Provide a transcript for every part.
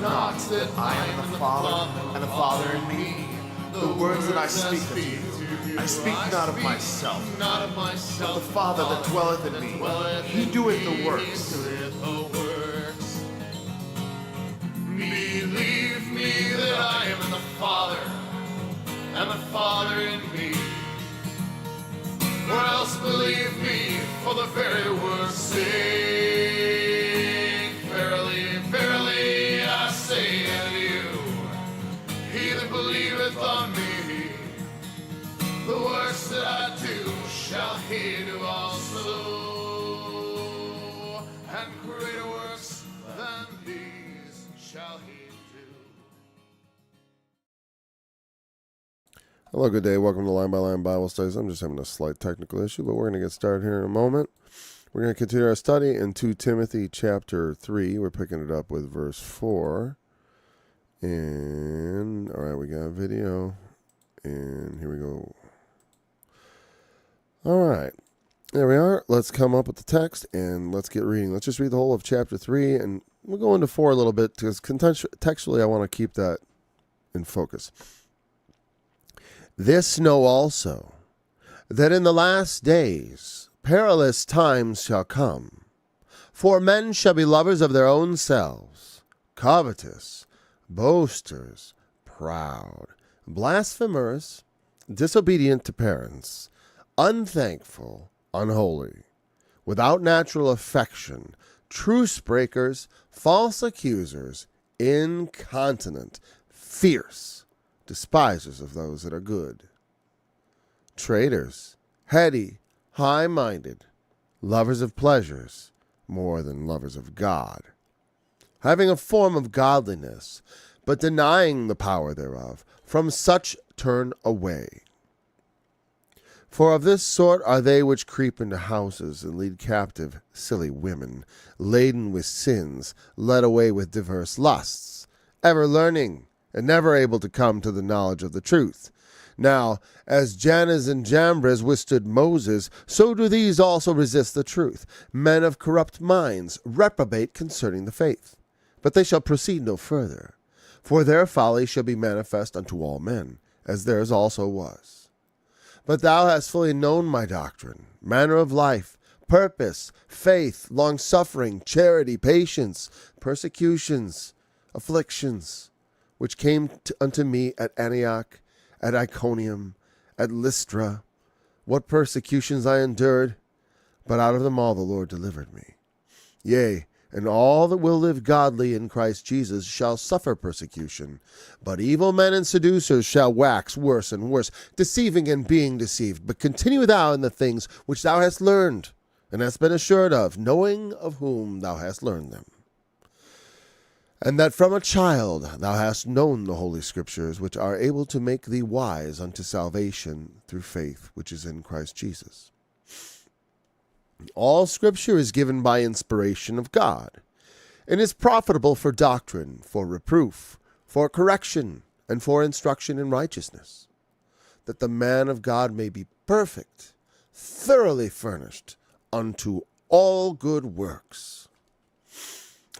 not that I am in the Father, and the Father in me. The words that I speak unto you, I speak not of myself, but the Father that dwelleth in me, he doeth the works. Believe me that I am in the Father, and the Father in me. Or else believe me for the very word's sake. Verily, verily, I say unto you, he that believeth on me, the works that I do shall he do also, and greater works than these shall he do. Hello, good day. Welcome to Line by Line Bible Studies. I'm just having a slight technical issue, but we're going to get started here in a moment. We're going to continue our study in 2 Timothy chapter 3. We're picking it up with verse 4. And, all right, we got a video. And here we go. All right. There we are. Let's come up with the text and let's get reading. Let's just read the whole of chapter 3. And we'll go into 4 a little bit because contextually I want to keep that in focus. This know also, that in the last days perilous times shall come. For men shall be lovers of their own selves, covetous, boasters, proud, blasphemers, disobedient to parents, unthankful, unholy, without natural affection, truce breakers, false accusers, incontinent, fierce, despisers of those that are good, traitors, heady, high-minded, lovers of pleasures more than lovers of God, having a form of godliness, but denying the power thereof. From such turn away. For of this sort are they which creep into houses and lead captive silly women, laden with sins, led away with diverse lusts, ever learning, and never able to come to the knowledge of the truth. Now, as Jannes and Jambres withstood Moses, so do these also resist the truth. Men of corrupt minds reprobate concerning the faith. But they shall proceed no further, for their folly shall be manifest unto all men, as theirs also was. But thou hast fully known my doctrine, manner of life, purpose, faith, long-suffering, charity, patience, persecutions, afflictions, which came unto me at Antioch, at Iconium, at Lystra, what persecutions I endured, but out of them all the Lord delivered me. Yea, and all that will live godly in Christ Jesus shall suffer persecution, but evil men and seducers shall wax worse and worse, deceiving and being deceived. But continue thou in the things which thou hast learned, and hast been assured of, knowing of whom thou hast learned them. And that from a child thou hast known the Holy Scriptures, which are able to make thee wise unto salvation through faith which is in Christ Jesus. All Scripture is given by inspiration of God, and is profitable for doctrine, for reproof, for correction, and for instruction in righteousness, that the man of God may be perfect, thoroughly furnished unto all good works.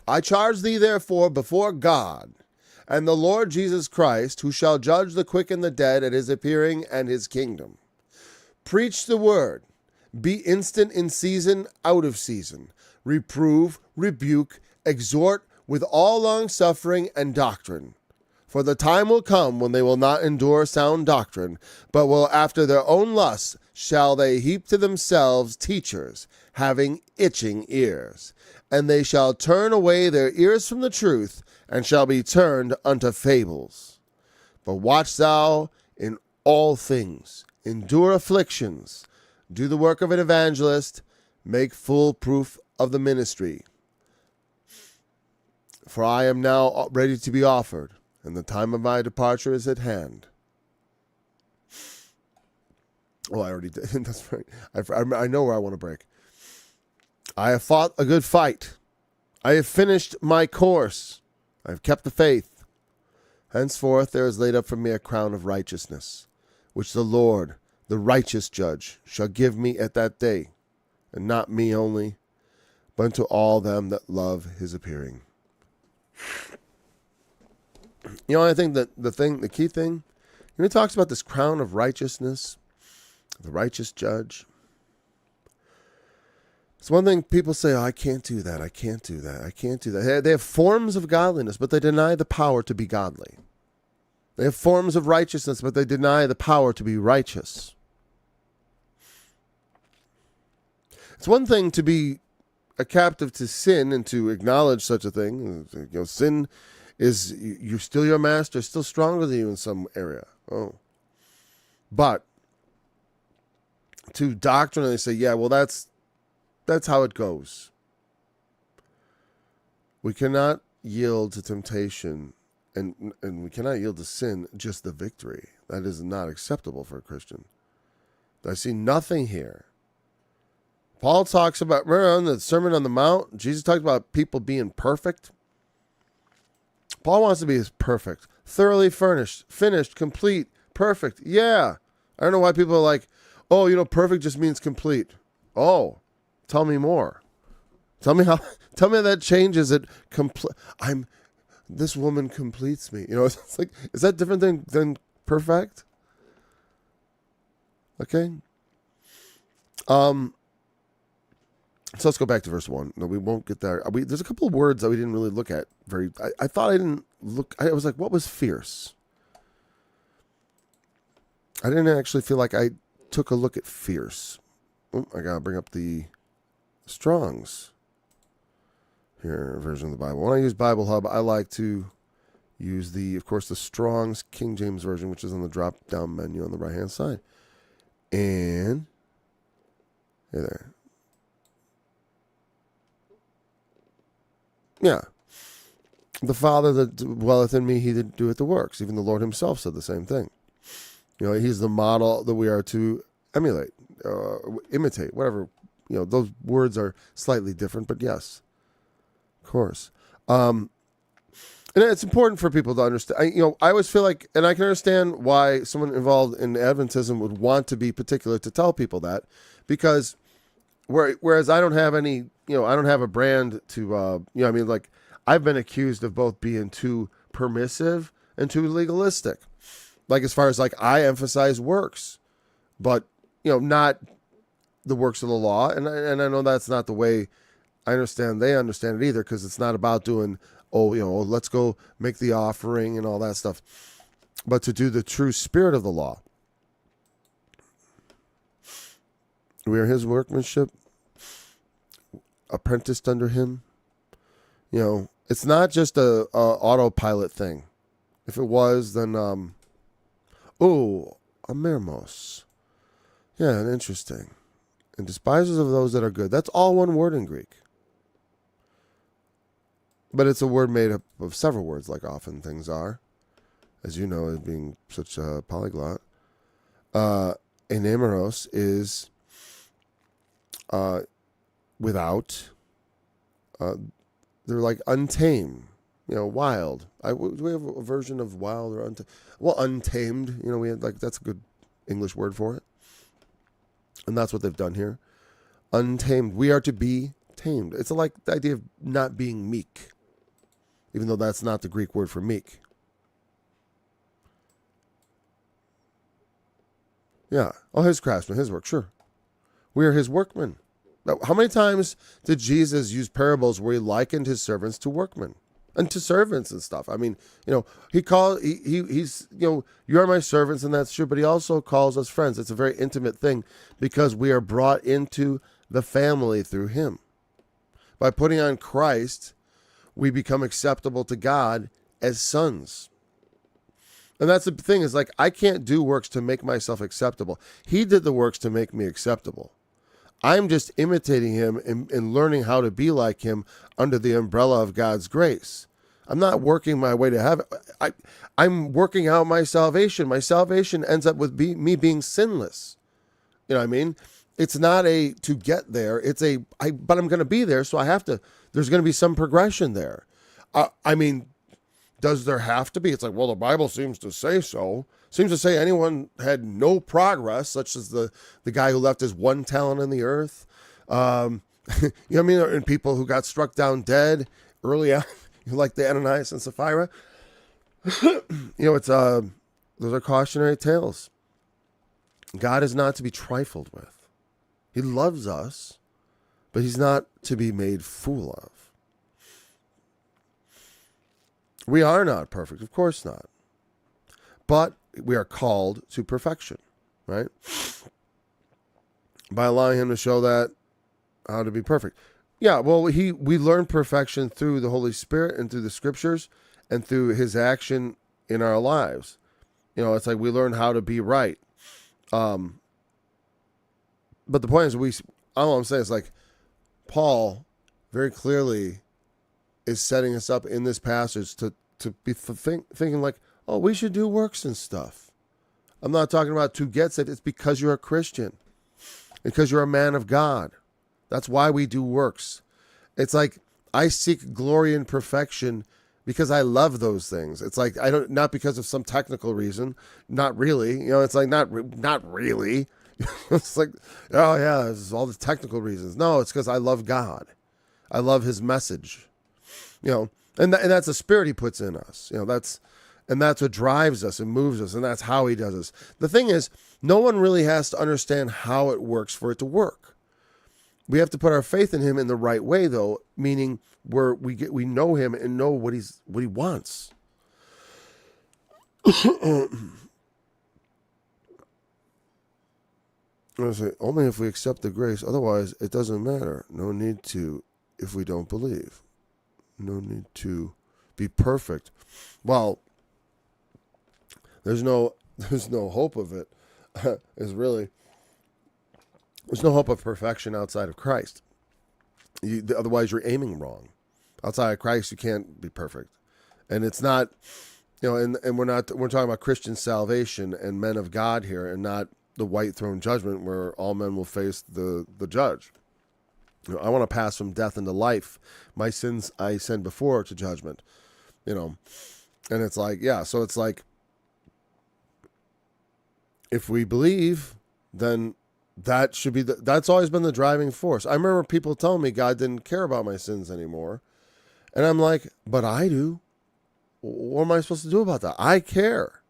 I charge thee therefore before God and the Lord Jesus Christ, who shall judge the quick and the dead at his appearing and his kingdom. Preach the word, be instant in season, out of season, reprove, rebuke, exhort with all longsuffering and doctrine. For the time will come when they will not endure sound doctrine, but will after their own lusts shall they heap to themselves teachers, having itching ears. And they shall turn away their ears from the truth, and shall be turned unto fables. But watch thou in all things, endure afflictions, do the work of an evangelist, make full proof of the ministry. For I am now ready to be offered, and the time of my departure is at hand. Oh, I already did. That's right. I know where I want to break. I have fought a good fight. I have finished my course. I have kept the faith. Henceforth there is laid up for me a crown of righteousness, which the Lord, the righteous judge, shall give me at that day, and not me only, but unto all them that love his appearing. You know, I think that the key thing, he talks about this crown of righteousness, the righteous judge. It's one thing people say, oh, I can't do that. I can't do that. I can't do that. They have forms of godliness, but they deny the power to be godly. They have forms of righteousness, but they deny the power to be righteous. It's one thing to be a captive to sin and to acknowledge such a thing. You know, sin is, you're still your master, still stronger than you in some area. Oh. But to doctrinally say, yeah, well, that's how it goes. We cannot yield to temptation and we cannot yield to sin just the victory. That is not acceptable for a Christian. I see nothing here. Paul talks about, remember on the Sermon on the Mount, Jesus talked about people being perfect. Paul wants to be as perfect, thoroughly furnished, finished, complete, perfect. Yeah. I don't know why people are like, oh, you know, perfect just means complete. Oh, tell me more. Tell me how that changes it. This woman completes me. You know, it's like, is that different than perfect? Okay. So let's go back to verse 1. No, we won't get there. There's a couple of words that we didn't really look at. I thought I didn't look. I was like, what was fierce? I didn't actually feel like I took a look at fierce. Oh, I got to bring up the Strong's here version of the Bible. When I use Bible Hub, I like to use of course, the Strong's King James Version, which is on the drop-down menu on the right-hand side. And, hey there. Yeah. The Father that dwelleth in me, he that doeth the works. Even the Lord himself said the same thing. You know, he's the model that we are to emulate, imitate, whatever. You know, those words are slightly different, but yes, of course. And it's important for people to understand. I always feel like, and I can understand why someone involved in Adventism would want to be particular to tell people that, because whereas I don't have any, I don't have a brand to, like I've been accused of both being too permissive and too legalistic. Like as far as like I emphasize works, but not the works of the law. And I know that's not the way I understand they understand it either, because it's not about doing, let's go make the offering and all that stuff, but to do the true spirit of the law. We are his workmanship, apprenticed under him. It's not just a autopilot thing. If it was, then amermos. Yeah, interesting. And despisers of those that are good. That's all one word in Greek. But it's a word made up of several words, like often things are, as you know, as being such a polyglot. Enemeros is without. They're like untamed, wild. Do we have a version of wild or untamed? Well, untamed. We had that's a good English word for it, and that's what they've done here. Untamed. We are to be tamed. It's like the idea of not being meek, even though that's not the Greek word for meek. Yeah. Oh, his craftsman, his work. Sure. We are his workmen. Now, how many times did Jesus use parables where he likened his servants to workmen and to servants and stuff? I mean, he's you are my servants, and that's true, but he also calls us friends. It's a very intimate thing because we are brought into the family through him. By putting on Christ, we become acceptable to God as sons. And that's the thing, is like, I can't do works to make myself acceptable. He did the works to make me acceptable. I'm just imitating him and learning how to be like him under the umbrella of God's grace. I'm not working my way to heaven. I'm working out my salvation. My salvation ends up with me being sinless. You know what I mean? It's not to get there. It's but I'm going to be there, so there's going to be some progression there. Does there have to be? It's like, well, the Bible seems to say so. Seems to say anyone had no progress, such as the guy who left his one talent on the earth. You know what I mean? And people who got struck down dead early on, like the Ananias and Sapphira. It's those are cautionary tales. God is not to be trifled with. He loves us, but he's not to be made fool of. We are not perfect, of course not. But we are called to perfection, right? By allowing him to show that how to be perfect. Yeah, well, we learn perfection through the Holy Spirit and through the scriptures and through his action in our lives. It's like we learn how to be right. But the point is, all I'm saying is, like, Paul very clearly is setting us up in this passage to be thinking like, oh, we should do works and stuff. I'm not talking about to get saved. It's because you're a Christian, because you're a man of God. That's why we do works. It's like I seek glory and perfection because I love those things. It's like not because of some technical reason. Not really. It's like not really. It's like, oh yeah, there's all the technical reasons. No, it's because I love God. I love his message. And that's the spirit he puts in us. That's what drives us and moves us, and that's how he does us. The thing is, no one really has to understand how it works for it to work. We have to put our faith in him in the right way, though, meaning where we know him and know what he wants. I say, only if we accept the grace, otherwise it doesn't matter. No need to if we don't believe. No need to be perfect. Well, there's no hope of it. There's no hope of perfection outside of Christ. Otherwise, you're aiming wrong. Outside of Christ, you can't be perfect, and it's not. And we're talking about Christian salvation and men of God here, and not the white throne judgment where all men will face the judge. I want to pass from death into life. My sins I send before to judgment. And it's like, yeah, so it's like, if we believe, then that should be that's always been the driving force. I remember people telling me God didn't care about my sins anymore. And I'm like, but I do. What am I supposed to do about that? I care.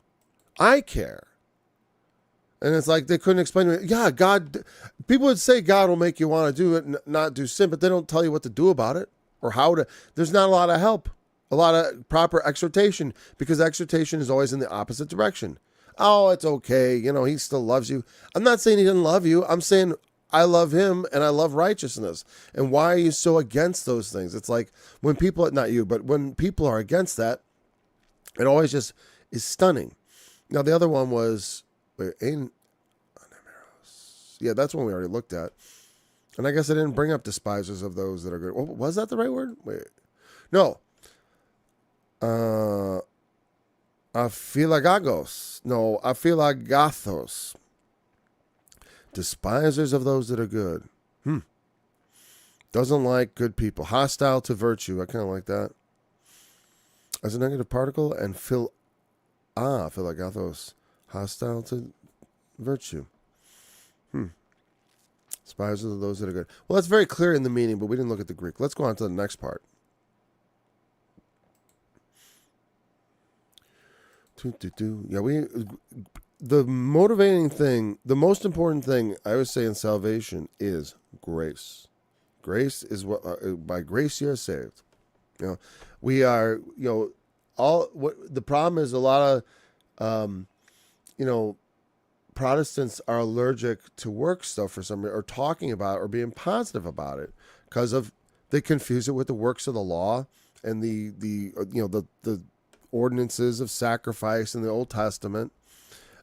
And it's like they couldn't explain to me, yeah, God, people would say God will make you want to do it and not do sin, but they don't tell you what to do about it or how to. There's not a lot of help, a lot of proper exhortation, because exhortation is always in the opposite direction. Oh, it's okay. He still loves you. I'm not saying he didn't love you. I'm saying I love him and I love righteousness. And why are you so against those things? It's like when people, not you, but when people are against that, it always just is stunning. Now, the other one was, yeah, that's one we already looked at. And I guess I didn't bring up despisers of those that are good. Was that the right word? Wait. No. Aphilagagos. No, aphilagathos. Despisers of those that are good. Doesn't like good people. Hostile to virtue. I kind of like that. As a negative particle, and philagathos. Hostile to virtue. Despisers of those that are good. Well, that's very clear in the meaning, but we didn't look at the Greek. Let's go on to the next part. Yeah, the motivating thing, the most important thing I would say in salvation is grace. Grace is what by grace you are saved. We are. All what the problem is. A lot of, Protestants are allergic to work stuff for some reason, or talking about it, or being positive about it, because of they confuse it with the works of the law and the ordinances of sacrifice in the Old Testament,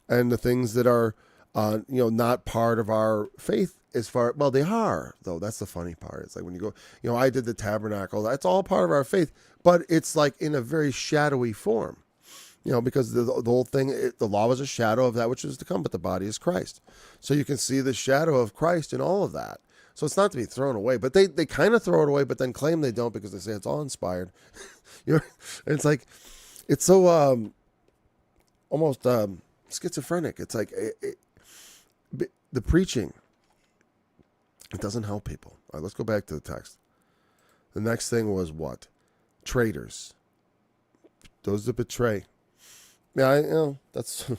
and the things that are not part of our faith. Well, they are, though. That's the funny part. It's like when you go, I did the tabernacle. That's all part of our faith, but it's like in a very shadowy form. Because the whole thing, the law was a shadow of that which was to come, but the body is Christ. So you can see the shadow of Christ in all of that. So it's not to be thrown away, but they kind of throw it away, but then claim they don't because they say it's all inspired. And it's like, it's so almost schizophrenic. It's like the preaching, it doesn't help people. All right, let's go back to the text. The next thing was what? Traitors. Those that betray. Yeah, that's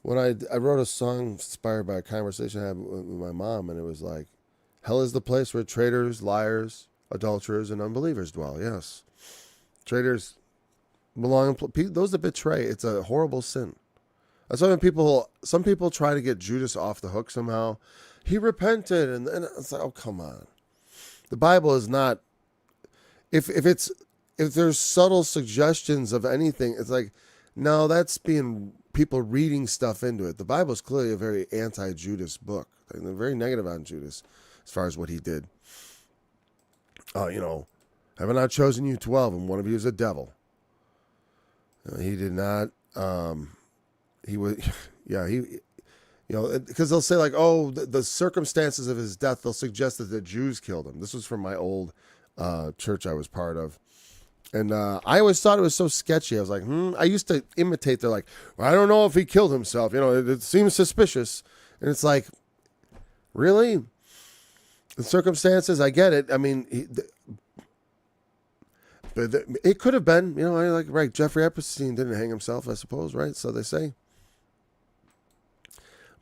when I wrote a song inspired by a conversation I had with my mom, and it was like, hell is the place where traitors, liars, adulterers, and unbelievers dwell. Yes. Traitors belong, those that betray, it's a horrible sin. That's why when some people try to get Judas off the hook somehow. He repented, and it's like, oh, come on. The Bible is not, if there's subtle suggestions of anything, it's like, no, that's being people reading stuff into it. The Bible is clearly a very anti-Judas book. They're very negative on Judas as far as what he did. Have I not chosen you 12, and one of you is a devil? He did not. He was, because they'll say like, oh, the circumstances of his death, they'll suggest that the Jews killed him. This was from my old church I was part of. And I always thought it was so sketchy. I was like, I used to imitate. They're like, well, I don't know if he killed himself. It seems suspicious. And it's like, really? The circumstances, I get it. I mean, but it could have been, right, Jeffrey Epstein didn't hang himself, I suppose, right? So they say.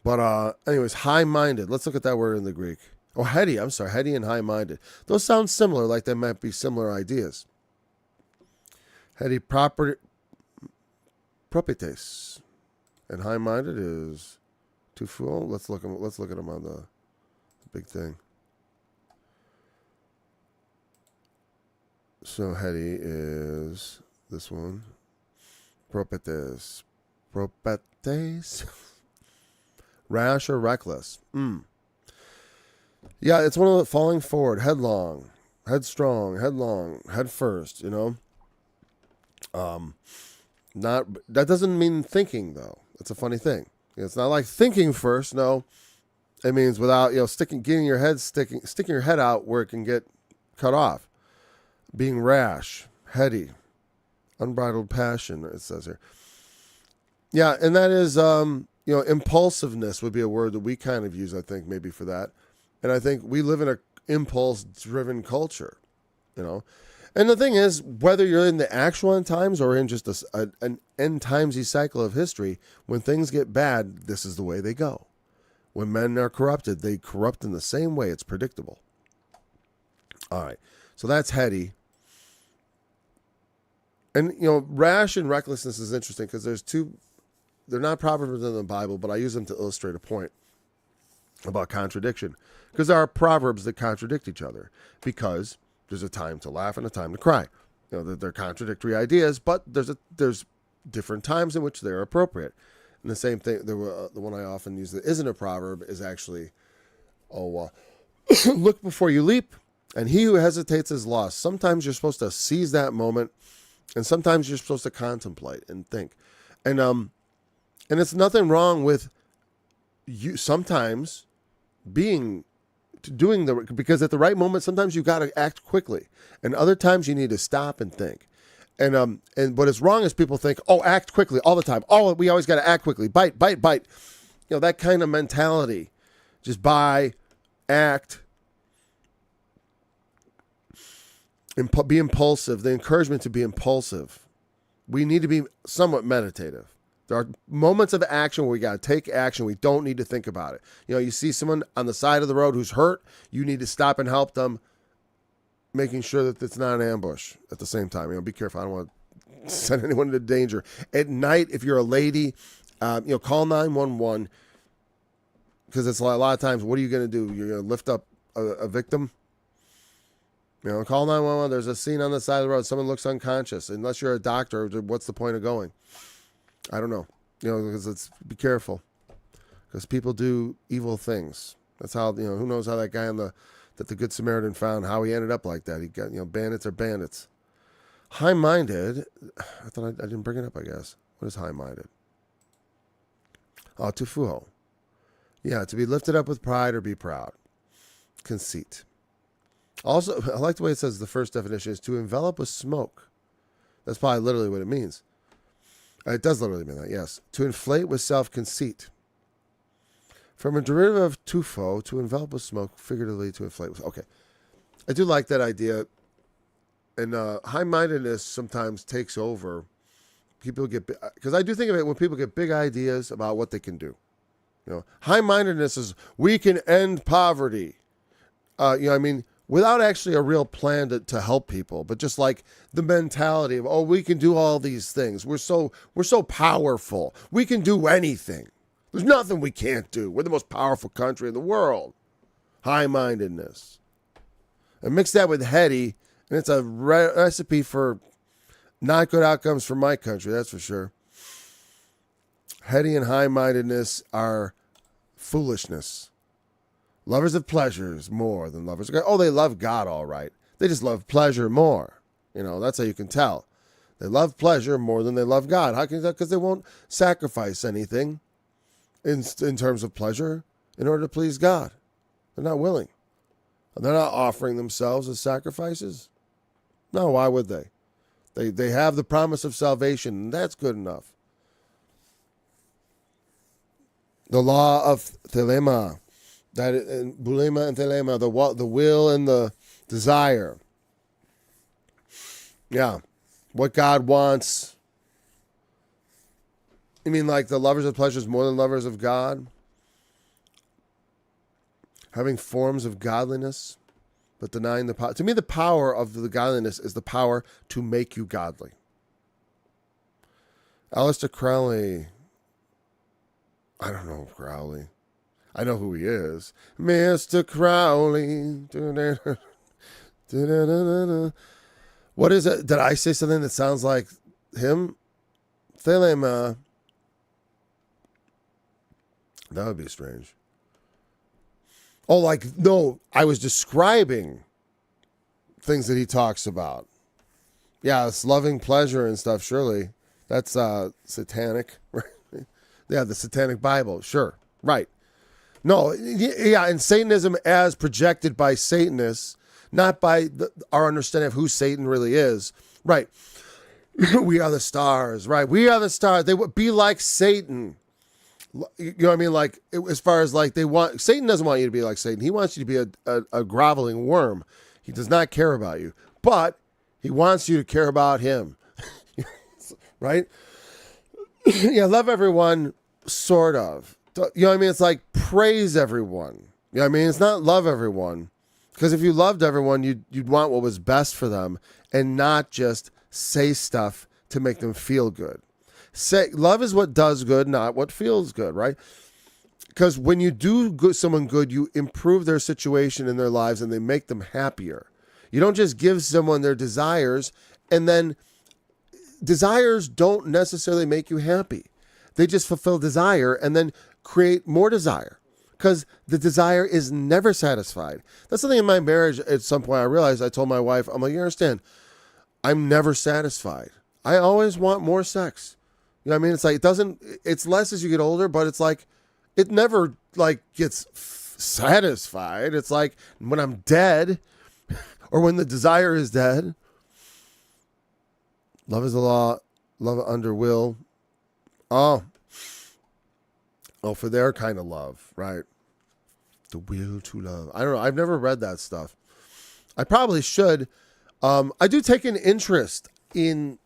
But anyways, high-minded. Let's look at that word in the Greek. Oh, heady. I'm sorry, heady and high-minded. Those sound similar, like they might be similar ideas. Heady propites, and high-minded is too full. Let's look at them on the big thing. So heady is this one. Propetes. Rash or reckless. Yeah, it's one of the falling forward, headlong, headstrong, head first, Not that doesn't mean thinking though. That's a funny thing. It's not like thinking first. No, it means without sticking your head out where it can get cut off. Being rash, heady, unbridled passion. It says here. Yeah, and that is impulsiveness would be a word that we kind of use. I think maybe for that, and I think we live in a impulse-driven culture. And the thing is, whether you're in the actual end times or in just an end timesy cycle of history, when things get bad, this is the way they go. When men are corrupted, they corrupt in the same way. It's predictable. All right. So that's heady. And, rash and recklessness is interesting because they're not proverbs in the Bible, but I use them to illustrate a point about contradiction. Because there are proverbs that contradict each other. Because there's a time to laugh and a time to cry. They're contradictory ideas, but there's different times in which they're appropriate. And the same thing, the one I often use that isn't a proverb is actually, look before you leap, and he who hesitates is lost. Sometimes you're supposed to seize that moment, and sometimes you're supposed to contemplate and think. And it's nothing wrong with you sometimes because at the right moment, sometimes you got to act quickly, and other times you need to stop and think. And what is wrong is people think, act quickly all the time. We always got to act quickly. Bite. That kind of mentality. Just buy, act, be impulsive. The encouragement to be impulsive. We need to be somewhat meditative. There are moments of action where we got to take action. We don't need to think about it. You see someone on the side of the road who's hurt. You need to stop and help them, making sure that it's not an ambush at the same time. Be careful. I don't want to send anyone into danger. At night, if you're a lady, call 911 because it's a lot of times, what are you going to do? You're going to lift up a victim? Call 911. There's a scene on the side of the road. Someone looks unconscious. Unless you're a doctor, what's the point of going? I don't know, because be careful, because people do evil things. That's how, who knows how that guy that the Good Samaritan found, how he ended up like that. He got, bandits are bandits. High-minded, I thought I didn't bring it up, I guess. What is high-minded? Tufuo. Yeah, to be lifted up with pride or be proud. Conceit. Also, I like the way it says the first definition is to envelop with smoke. That's probably literally what it means. It does literally mean that, yes. To inflate with self-conceit. From a derivative of tufo, to envelop with smoke, figuratively to inflate with... Okay. I do like that idea. And high-mindedness sometimes takes over people get, because I do think of it when people get big ideas about what they can do. High-mindedness is we can end poverty. I mean, without actually a real plan to help people, but just like the mentality of, oh, we can do all these things. We're so powerful. We can do anything. There's nothing we can't do. We're the most powerful country in the world. High-mindedness. And mix that with heady, and it's a recipe for not good outcomes for my country, that's for sure. Heady and high-mindedness are foolishness. Lovers of pleasures more than lovers of God. Oh, they love God all right. They just love pleasure more. That's how you can tell. They love pleasure more than they love God. How can you tell? Because they won't sacrifice anything in terms of pleasure in order to please God. They're not willing. They're not offering themselves as sacrifices. No, why would they? They have the promise of salvation, and that's good enough. The law of thelema, bulema and thelema, the will and the desire. Yeah, what God wants. You mean like the lovers of pleasures more than lovers of God? Having forms of godliness, but denying the power. To me, the power of the godliness is the power to make you godly. Aleister Crowley. I don't know Crowley. I know who he is. Mr. Crowley. What is it? Did I say something that sounds like him? Thelema. That would be strange. Oh, like, no, I was describing things that he talks about. Yeah, it's loving pleasure and stuff, surely. That's satanic. Yeah, the Satanic Bible, sure, right. No, yeah, and Satanism as projected by Satanists, not by our understanding of who Satan really is. Right. We are the stars, right? We are the stars. They would be like Satan. You know what I mean? Like, as far as like Satan doesn't want you to be like Satan. He wants you to be a groveling worm. He does not care about you, but he wants you to care about him. Right? Yeah, love everyone, sort of. You know what I mean? It's like praise everyone. You know what I mean? It's not love everyone. Because if you loved everyone, you'd want what was best for them and not just say stuff to make them feel good. Love is what does good, not what feels good, right? Because when you do someone good, you improve their situation in their lives and they make them happier. You don't just give someone their desires, and then desires don't necessarily make you happy. They just fulfill desire and then create more desire, because the desire is never satisfied. That's something in my marriage. At some point I realized, I told my wife, I'm like, you understand, I'm never satisfied. I always want more sex. You know what I mean? It's like, it's less as you get older, but it's like, it never like gets satisfied. It's like when I'm dead or when the desire is dead. Love is the law, love under will. Oh, for their kind of love, right? The will to love. I don't know. I've never read that stuff. I probably should. I do take an interest in,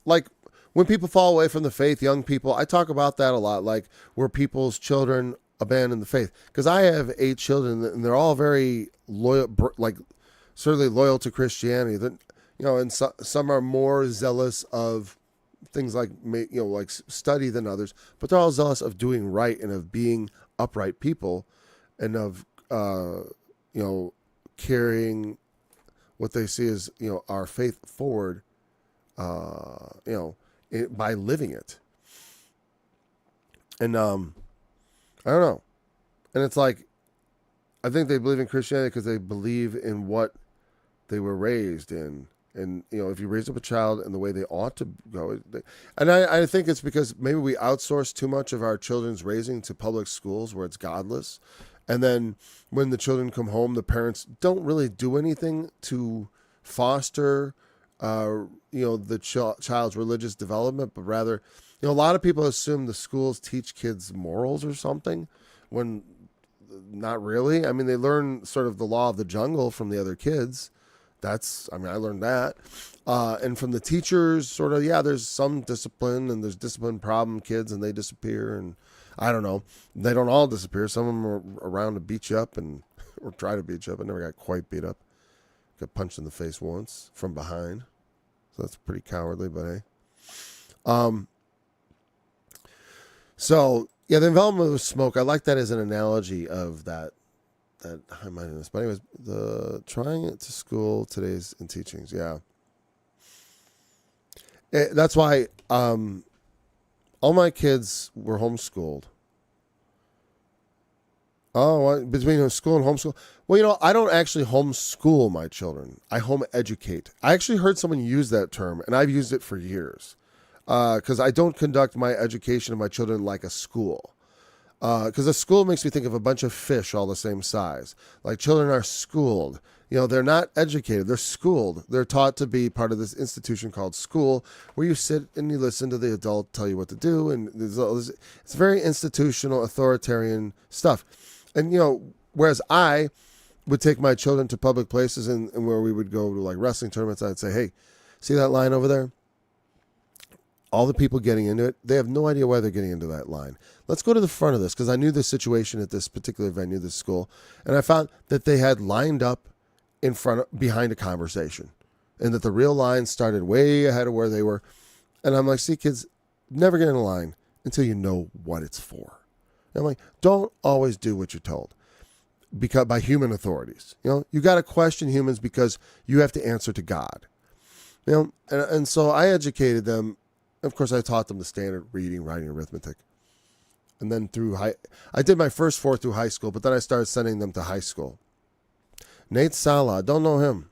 like, when people fall away from the faith, young people. I talk about that a lot, like where people's children abandon the faith. Because I have 8 children, and they're all very loyal, like certainly loyal to Christianity. That, you know, and some are more zealous of things like, you know, like study than others, but they're all zealous of doing right and of being upright people, and of you know, carrying what they see as, you know, our faith forward, you know, by living it. And I don't know, and it's like, I think they believe in Christianity because they believe in what they were raised in. And, you know, if you raise up a child in the way they ought to go, and I think it's because maybe we outsource too much of our children's raising to public schools where it's godless. And then when the children come home, the parents don't really do anything to foster, you know, the child's religious development, but rather, you know, a lot of people assume the schools teach kids morals or something, when not really. I mean, they learn sort of the law of the jungle from the other kids. I learned that. And from the teachers, sort of, yeah, there's some discipline, and there's discipline problem kids, and they disappear, and I don't know. They don't all disappear. Some of them are around to beat you up or try to beat you up. I never got quite beat up. Got punched in the face once from behind. So that's pretty cowardly, but hey. So yeah, the envelopment with smoke, I like that as an analogy of that high-mindedness. But anyways, the trying it to school today's in teachings, yeah. That's why all my kids were homeschooled. Oh, between school and homeschool. Well, I don't actually homeschool my children. I home educate. I actually heard someone use that term, and I've used it for years. Because I don't conduct my education of my children like a school. Because a school makes me think of a bunch of fish all the same size. Like children are schooled. They're not educated. They're schooled. They're taught to be part of this institution called school, where you sit and you listen to the adult tell you what to do. And it's very institutional, authoritarian stuff. And, whereas I would take my children to public places and where we would go to like wrestling tournaments, I'd say, hey, see that line over there? All the people getting into it, they have no idea why they're getting into that line. Let's go to the front of this, because I knew the situation at this particular venue, this school, and I found that they had lined up behind a conversation, and that the real line started way ahead of where they were. And I'm like, see, kids, never get in a line until you know what it's for. And I'm like, don't always do what you're told by human authorities. You got to question humans because you have to answer to God. And so I educated them. Of course, I taught them the standard reading, writing, arithmetic. And then I did my first 4 through high school, but then I started sending them to high school. Nate Sala, don't know him.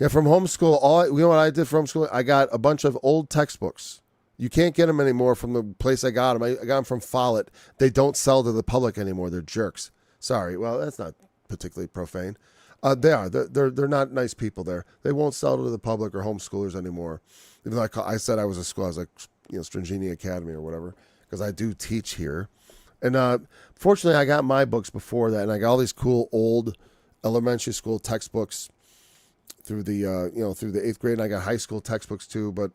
Yeah, from homeschool, you know what I did from homeschool? I got a bunch of old textbooks. You can't get them anymore from the place I got them. I got them from Follett. They don't sell to the public anymore. They're jerks. Sorry. Well, that's not particularly profane. They are. They're not nice people there. They won't sell to the public or homeschoolers anymore. Even though I said I was a school, I was like, Stringini Academy or whatever, because I do teach here. And fortunately, I got my books before that, and I got all these cool old elementary school textbooks through the through the 8th grade, and I got high school textbooks too. But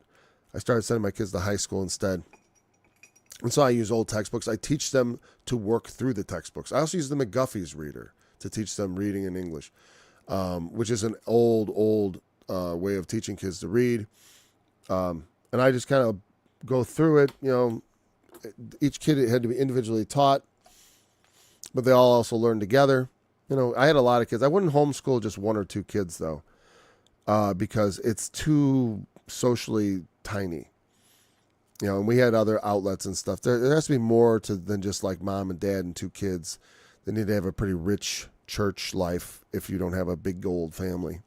I started sending my kids to high school instead. And so I use old textbooks. I teach them to work through the textbooks. I also use the McGuffey's reader to teach them reading in English, which is an old way of teaching kids to read. And I just kind of go through it. Each kid had to be individually taught, but they all also learn together. I had a lot of kids. I wouldn't homeschool just 1 or 2 kids though, because it's too socially tiny. And we had other outlets and stuff. There has to be more than just like mom and dad and 2 kids. They need to have a pretty rich church life if you don't have a big old family,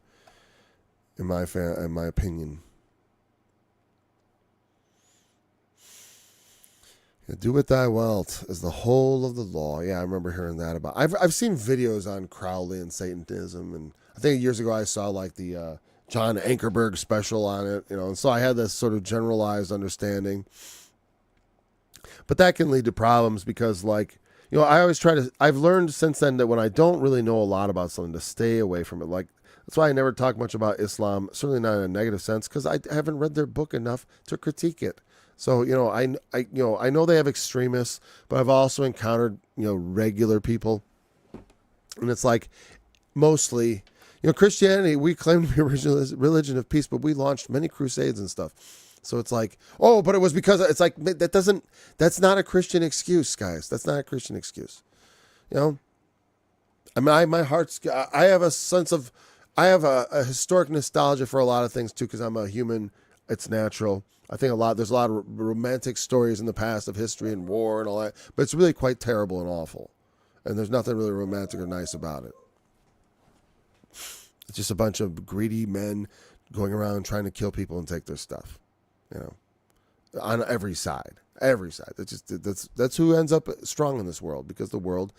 in my opinion. Do what thou wilt is the whole of the law. Yeah, I remember hearing that about. I've seen videos on Crowley and Satanism, and I think years ago I saw like the John Ankerberg special on it, and so I had this sort of generalized understanding. But that can lead to problems because, like, I always I've learned since then that when I don't really know a lot about something, to stay away from it. Like, that's why I never talk much about Islam, certainly not in a negative sense, because I haven't read their book enough to critique it. So, I know they have extremists, but I've also encountered, regular people. And it's like, mostly, Christianity, we claim to be a religion of peace, but we launched many crusades and stuff. So it's like, oh, but it was because, it's like, that's not a Christian excuse, guys. That's not a Christian excuse. I mean, my heart's, I have a sense of, I have a historic nostalgia for a lot of things too, because I'm a human. It's natural. I think there's a lot of romantic stories in the past of history and war and all that, but it's really quite terrible and awful. And there's nothing really romantic or nice about it. It's just a bunch of greedy men going around trying to kill people and take their stuff, on every side. That's who ends up strong in this world, because the world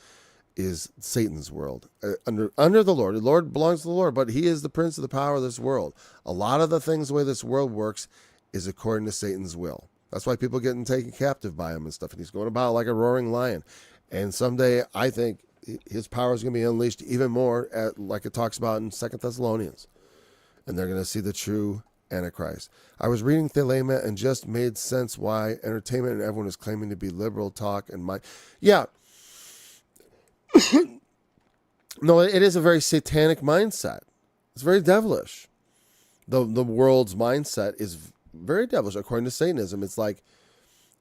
is Satan's world. Under the Lord. The Lord belongs to the Lord, but he is the prince of the power of this world. A lot of the things, the way this world works, is according to Satan's will. That's why people are getting taken captive by him and stuff. And he's going about like a roaring lion. And someday, I think his power is going to be unleashed even more, like it talks about in 2 Thessalonians. and they're going to see the true Antichrist. I was reading Thelema and just made sense why entertainment and everyone is claiming to be liberal talk and my, yeah. No, it is a very satanic mindset. It's very devilish. The world's mindset is very devilish according to Satanism. It's like,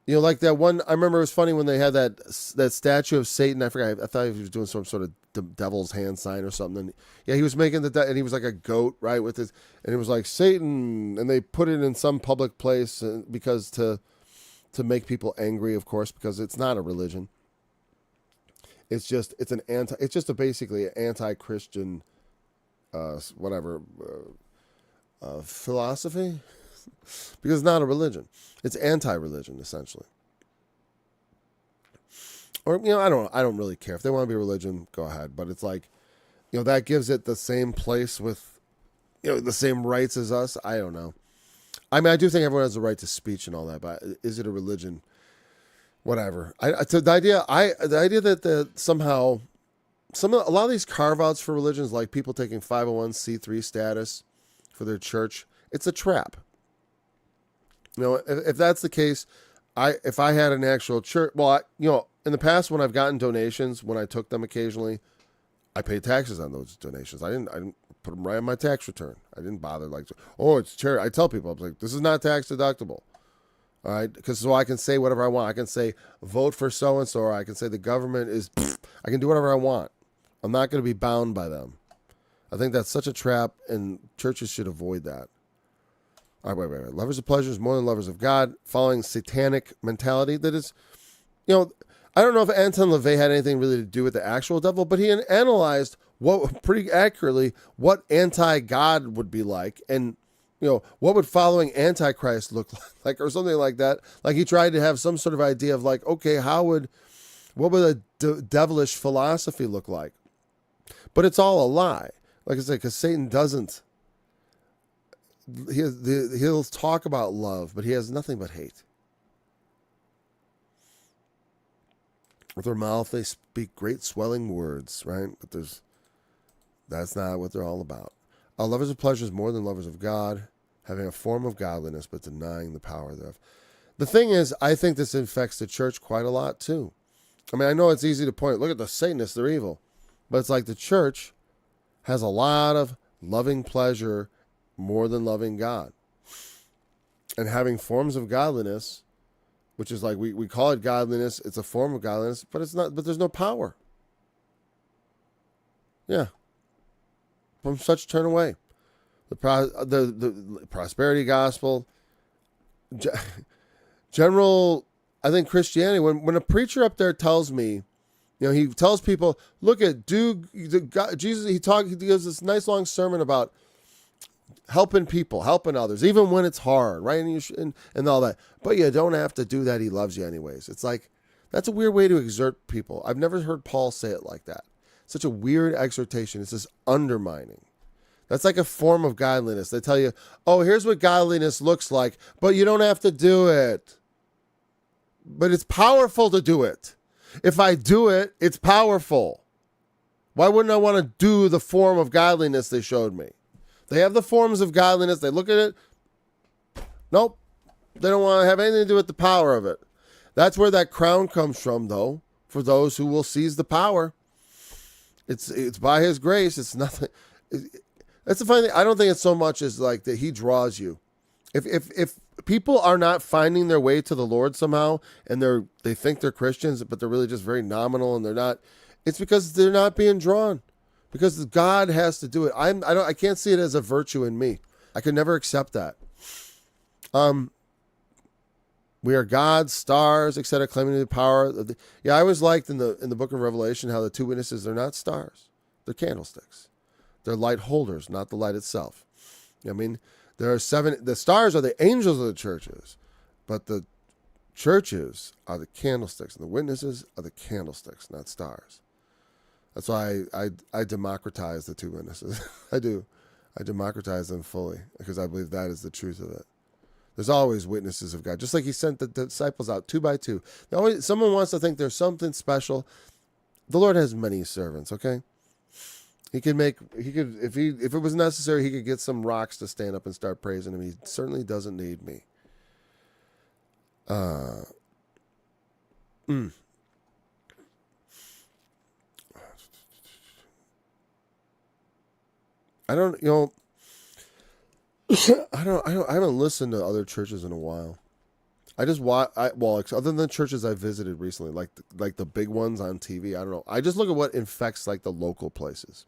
you know, like that one. I remember it was funny when they had that statue of Satan. I forgot. I thought he was doing some sort of devil's hand sign or something. Yeah, he was making and he was like a goat, right, with his, and it was like Satan, and they put it in some public place because to make people angry, of course, because it's not a religion. It's just basically an anti-Christian, philosophy, because it's not a religion. It's anti-religion essentially. Or, you know, I don't really care if they want to be a religion, go ahead. But it's like, you know, that gives it the same place with, you know, the same rights as us. I don't know. I mean, I do think everyone has a right to speech and all that, but is it a religion? Whatever. The idea that somehow a lot of these carve outs for religions, like people taking 501c3 status for their church, it's a trap. You know, if that's the case, if I had an actual church, well, you know, in the past when I've gotten donations, when I took them occasionally, I paid taxes on those donations. I didn't put them right on my tax return. I didn't bother it's charity. I tell people, I'm like, this is not tax deductible. All right, because so I can say whatever I want. I can say vote for so and so, or I can say the government is. I can do whatever I want. I'm not going to be bound by them. I think that's such a trap, and churches should avoid that. All right, wait. Lovers of pleasure is more than lovers of God. Following satanic mentality that is, you know, I don't know if Anton LaVey had anything really to do with the actual devil, but he analyzed pretty accurately what anti-God would be like, and you know, what would following Antichrist look like, or something like that. Like he tried to have some sort of idea of like, okay, what would a devilish philosophy look like? But it's all a lie. Like I said, because Satan doesn't. He'll talk about love, but he has nothing but hate. With their mouth, they speak great swelling words, right? But that's not what they're all about. Lovers of pleasure is more than lovers of God, having a form of godliness, but denying the power thereof. The thing is, I think this infects the church quite a lot, too. I mean, I know it's easy to point, look at the Satanists, they're evil. But it's like the church has a lot of loving pleasure more than loving God. And having forms of godliness, which is like, we call it godliness, it's a form of godliness, but it's not, but there's no power. Yeah. From such turn away. The prosperity gospel, general, I think Christianity, when a preacher up there tells me, you know, he tells people, look at, Jesus, he gives this nice long sermon about helping people, helping others, even when it's hard, right? And all that. But you don't have to do that. He loves you anyways. It's like, that's a weird way to exhort people. I've never heard Paul say it like that. Such a weird exhortation. It's this undermining. That's like a form of godliness. They tell you, oh, here's what godliness looks like, but you don't have to do it. But it's powerful to do it. If I do it, it's powerful. Why wouldn't I want to do the form of godliness they showed me? They have the forms of godliness. They look at it. Nope. They don't want to have anything to do with the power of it. That's where that crown comes from, though, for those who will seize the power. It's by his grace. It's nothing. That's the funny thing. I don't think it's so much as like that he draws you. If people are not finding their way to the Lord somehow, and they think they're Christians, but they're really just very nominal, and they're not, it's because they're not being drawn. Because God has to do it. I can't see it as a virtue in me. I could never accept that. We are God's stars, etc., claiming the power. I always liked in the book of Revelation how the two witnesses, they're not stars. They're candlesticks. They're light holders, not the light itself. I mean, there are the stars are the angels of the churches, but the churches are the candlesticks, and the witnesses are the candlesticks, not stars. That's why I democratize the two witnesses. I do. I democratize them fully because I believe that is the truth of it. There's always witnesses of God. Just like he sent the disciples out 2 by 2. Someone wants to think there's something special. The Lord has many servants, okay? He could if it was necessary, he could get some rocks to stand up and start praising him. He certainly doesn't need me. I don't, I haven't listened to other churches in a while. I just watch, other than the churches I visited recently, like the big ones on TV, I don't know. I just look at what infects like the local places.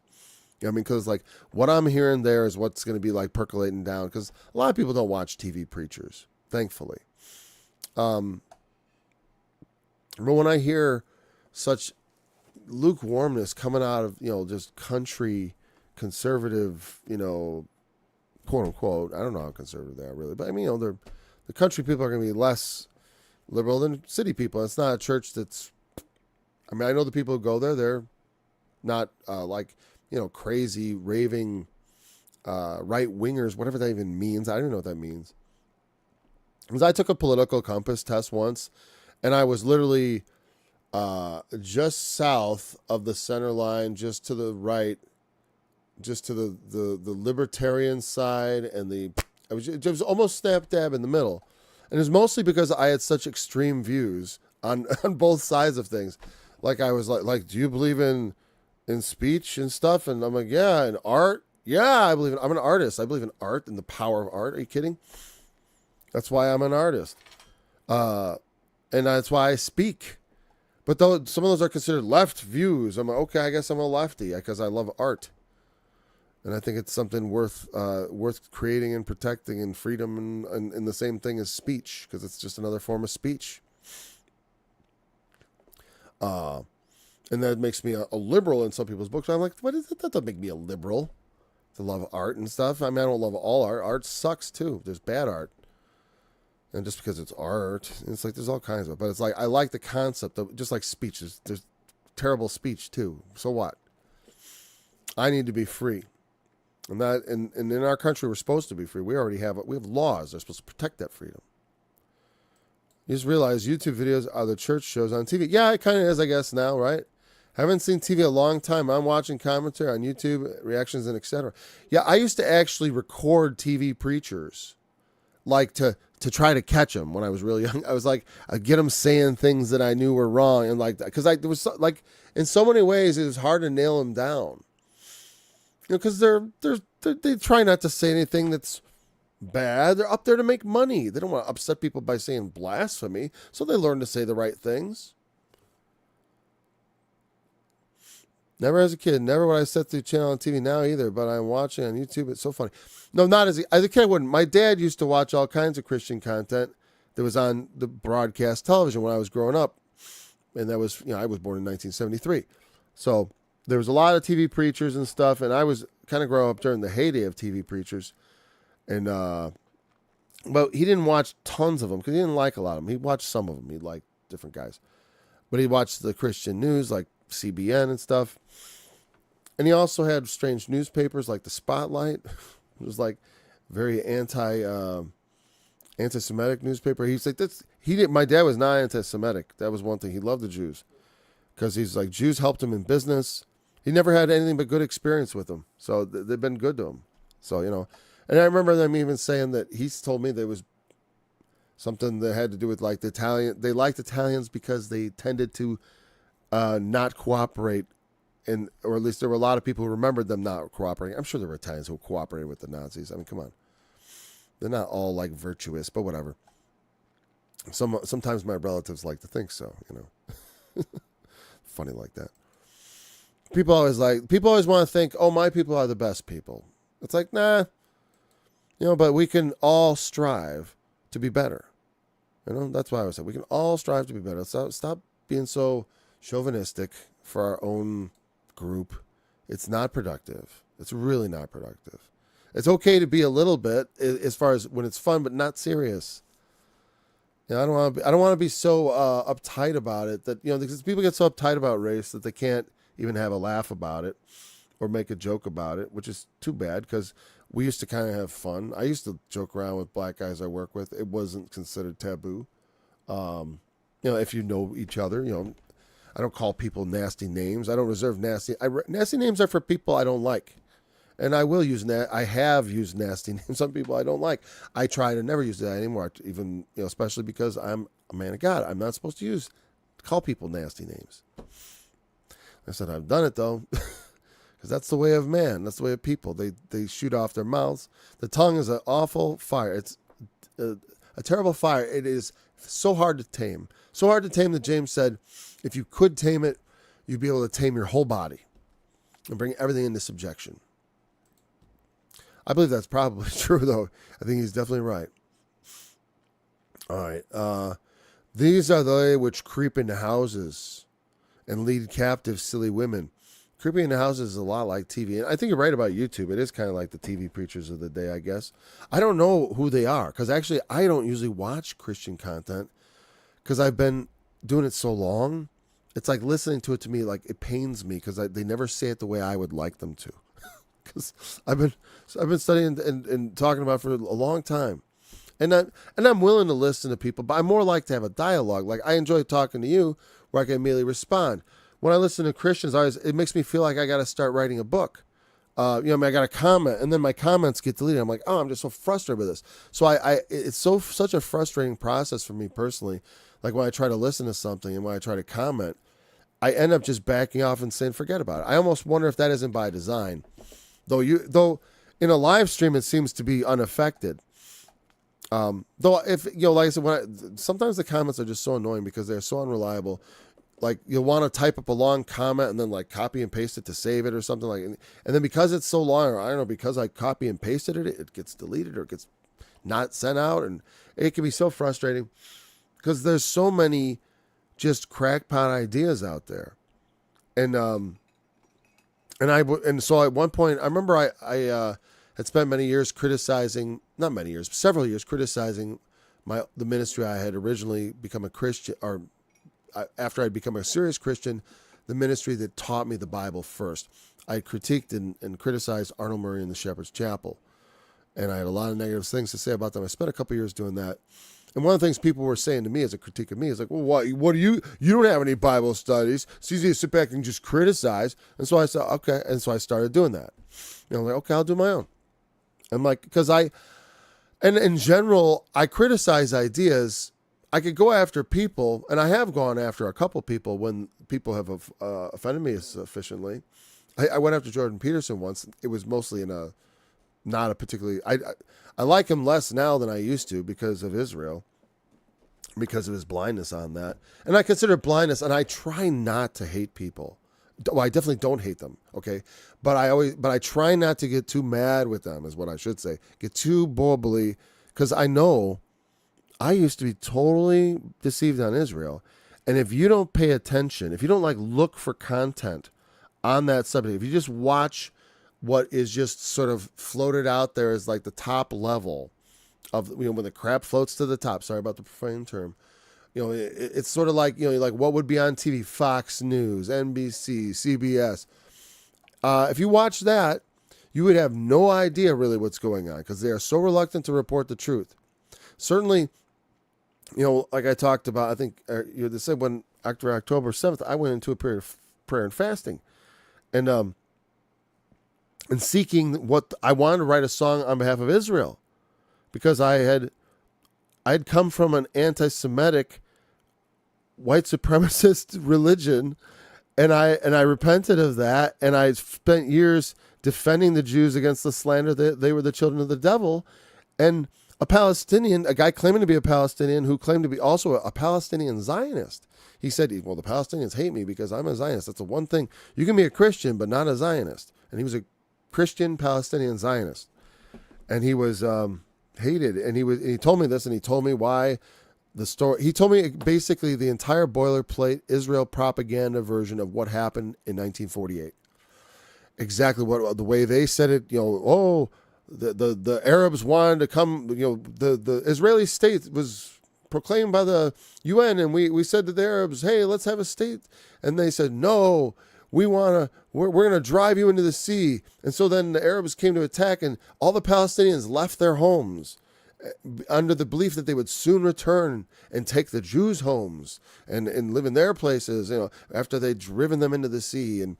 You know what I mean? Because like what I'm hearing there is what's going to be like percolating down. Because a lot of people don't watch TV preachers, thankfully. But when I hear such lukewarmness coming out of just country conservative, quote unquote, I don't know how conservative they are really, but I mean, the country people are going to be less liberal than city people. It's not a church that's, I mean, I know the people who go there, they're not crazy, raving right-wingers, whatever that even means. I don't know what that means. Because I took a political compass test once, and I was literally just south of the center line, just to the right, just to the libertarian side, and it was almost snap dab in the middle. And it was mostly because I had such extreme views on both sides of things. Like I was like, do you believe in speech and stuff? And I'm like, yeah, in art. Yeah, I believe I'm an artist. I believe in art and the power of art. Are you kidding? That's why I'm an artist. And that's why I speak. But though some of those are considered left views, I'm like, okay, I guess I'm a lefty because I love art. And I think it's something worth creating and protecting, and freedom, and the same thing as speech, because it's just another form of speech. And that makes me a liberal in some people's books. I'm like, what is it? That doesn't make me a liberal to love art and stuff. I mean, I don't love all art. Art sucks too. There's bad art. And just because it's art, it's like there's all kinds of it. But it's like I like the concept of just like speech. There's terrible speech too. So what? I need to be free. And in our country, we're supposed to be free. We have laws that are supposed to protect that freedom. You just realize YouTube videos are the church shows on TV. Yeah, it kind of is, I guess, now, right? Haven't seen TV a long time. I'm watching commentary on YouTube, reactions, and etc. Yeah, I used to actually record TV preachers, like to try to catch them when I was really young. I was like, I'd get them saying things that I knew were wrong, and like that, because there was like in so many ways it was hard to nail them down. Because they try not to say anything that's bad. They're up there to make money. They don't want to upset people by saying blasphemy, so they learn to say the right things. Never as a kid. Never would I set the channel on TV now either, but I'm watching on YouTube. It's so funny. No, not as a kid. I wouldn't. My dad used to watch all kinds of Christian content that was on the broadcast television when I was growing up. And that was, I was born in 1973. So there was a lot of TV preachers and stuff, and I was kind of growing up during the heyday of TV preachers. And, but he didn't watch tons of them because he didn't like a lot of them. He watched some of them. He liked different guys. But he watched the Christian news, like CBN and stuff. And he also had strange newspapers like the Spotlight. It was like very anti-Semitic newspaper. He's like, my dad was not anti-Semitic. That was one thing. He loved the Jews because he's like, Jews helped him in business. He never had anything but good experience with them. So they've been good to him. So, and I remember them even saying that he's told me there was something that had to do with like the Italian. They liked Italians because they tended to not cooperate, or at least there were a lot of people who remembered them not cooperating. I'm sure there were Italians who cooperated with the Nazis. I mean, come on. They're not all like virtuous, but whatever. Sometimes my relatives like to think so, Funny like that. People always want to think, oh, my people are the best people. It's like, nah, but we can all strive to be better. That's why I always say we can all strive to be better. Stop being so chauvinistic for our own group. It's not productive. It's really not productive. It's okay to be a little bit as far as when it's fun, but not serious. I don't want to be so uptight about it that because people get so uptight about race that they can't even have a laugh about it or make a joke about it, which is too bad because we used to kind of have fun. I used to joke around with black guys I work with. It wasn't considered taboo. If you know each other, I don't call people nasty names. I don't reserve nasty. Nasty names are for people I don't like. And I will use I have used nasty names. Some people I don't like. I try to never use that anymore. Even, especially because I'm a man of God. I'm not supposed to call people nasty names. I said, I've done it though. Because that's the way of man. That's the way of people. They shoot off their mouths. The tongue is an awful fire. It's a terrible fire. It is so hard to tame. So hard to tame that James said, if you could tame it, you'd be able to tame your whole body and bring everything into subjection. I believe that's probably true, though. I think he's definitely right. All right. These are they which creep into houses and lead captive silly women. Creeping into houses is a lot like TV. And I think you're right about YouTube. It is kind of like the TV preachers of the day, I guess. I don't know who they are, because actually I don't usually watch Christian content because I've been doing it so long. It's like listening to it, to me, like it pains me because they never say it the way I would like them to. Because I've been studying and talking about it for a long time. And I'm willing to listen to people, but I more like to have a dialogue. Like I enjoy talking to you where I can immediately respond. When I listen to Christians, it makes me feel like I got to start writing a book. I got to comment, and then my comments get deleted. I'm like, oh, I'm just so frustrated with this. So it's such a frustrating process for me personally. Like when I try to listen to something and when I try to comment, I end up just backing off and saying, forget about it. I almost wonder if that isn't by design. Though in a live stream, it seems to be unaffected. Though if, like I said, sometimes the comments are just so annoying because they're so unreliable. Like you'll want to type up a long comment and then like copy and paste it to save it or something like, and then because it's so long, or I don't know, because I copy and pasted it, it gets deleted or it gets not sent out, and it can be so frustrating because there's so many just crackpot ideas out there, and so at one point I remember I had spent several years criticizing the ministry I had originally become a Christian, or after I'd become a serious Christian, the ministry that taught me the Bible first. I critiqued and criticized Arnold Murray and the Shepherd's Chapel. And I had a lot of negative things to say about them. I spent a couple years doing that. And one of the things people were saying to me as a critique of me is like, well, what do you don't have any Bible studies. It's easy to sit back and just criticize. And so I said, okay. And so I started doing that. I'm like, okay, I'll do my own. I'm like, because and in general, I criticize ideas. I could go after people, and I have gone after a couple people when people have offended me sufficiently. I went after Jordan Peterson once. It was mostly not a particularly... I like him less now than I used to because of Israel, because of his blindness on that. And I consider blindness, and I try not to hate people. Well, I definitely don't hate them, okay? But I try not to get too mad with them, is what I should say. Get too bubbly, because I know I used to be totally deceived on Israel. And if you don't pay attention, if you don't look for content on that subject, if you just watch what is just sort of floated out there as like the top level of, when the crap floats to the top, sorry about the profane term, it's sort of like, like what would be on TV, Fox News, NBC, CBS. If you watch that, you would have no idea really what's going on because they are so reluctant to report the truth. Certainly, like I talked about, I think they said when after October 7th, I went into a period of prayer and fasting, and seeking what I wanted to write a song on behalf of Israel, because I had come from an anti-Semitic, white supremacist religion, and I repented of that, and I spent years defending the Jews against the slander that they were the children of the devil, and a Palestinian, a guy claiming to be a Palestinian who claimed to be also a Palestinian Zionist. He said, well, the Palestinians hate me because I'm a Zionist. That's the one thing. You can be a Christian, but not a Zionist. And he was a Christian Palestinian Zionist. And he was hated. And he told me this, and he told me why the story. He told me basically the entire boilerplate Israel propaganda version of what happened in 1948. Exactly what the way they said it, the Arabs wanted to come, the Israeli state was proclaimed by the UN, and we said to the Arabs, hey, let's have a state. And they said, no, we're going to drive you into the sea. And so then the Arabs came to attack, and all the Palestinians left their homes under the belief that they would soon return and take the Jews' homes and live in their places, after they'd driven them into the sea. And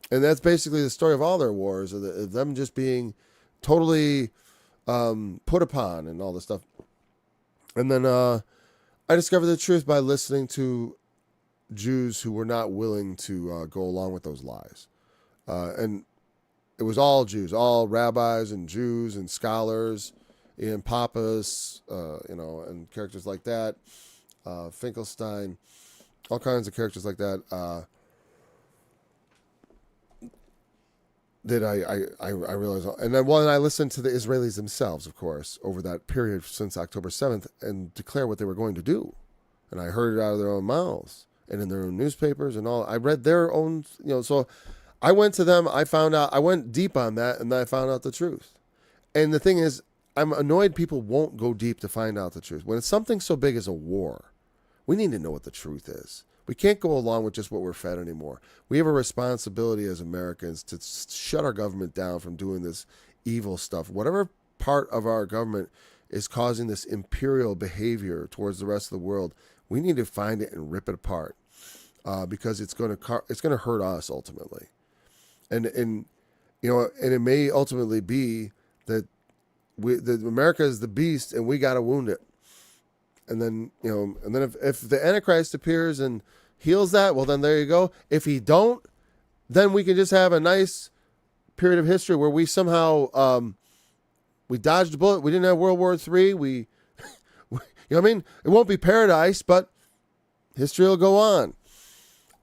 that's basically the story of all their wars, of them just being totally put upon and all this stuff. And then I discovered the truth by listening to Jews who were not willing to go along with those lies. And it was all Jews, all rabbis and Jews and scholars, Ian Pappas, and characters like that, Finkelstein, all kinds of characters like that. That I realized, and then I listened to the Israelis themselves, of course, over that period since October 7th, and declare what they were going to do, and I heard it out of their own mouths and in their own newspapers and all. I read their own, so I went to them. I found out. I went deep on that, and I found out the truth. And the thing is, I'm annoyed people won't go deep to find out the truth. When it's something so big as a war, we need to know what the truth is. We can't go along with just what we're fed anymore. We have a responsibility as Americans to shut our government down from doing this evil stuff. Whatever part of our government is causing this imperial behavior towards the rest of the world, we need to find it and rip it apart, because it's going to hurt us ultimately. And it may ultimately be that America is the beast and we got to wound it. And then, if the Antichrist appears and heals that, well, then there you go. If he don't, then we can just have a nice period of history where we somehow, we dodged a bullet. We didn't have World War III. You know what I mean? It won't be paradise, but history will go on.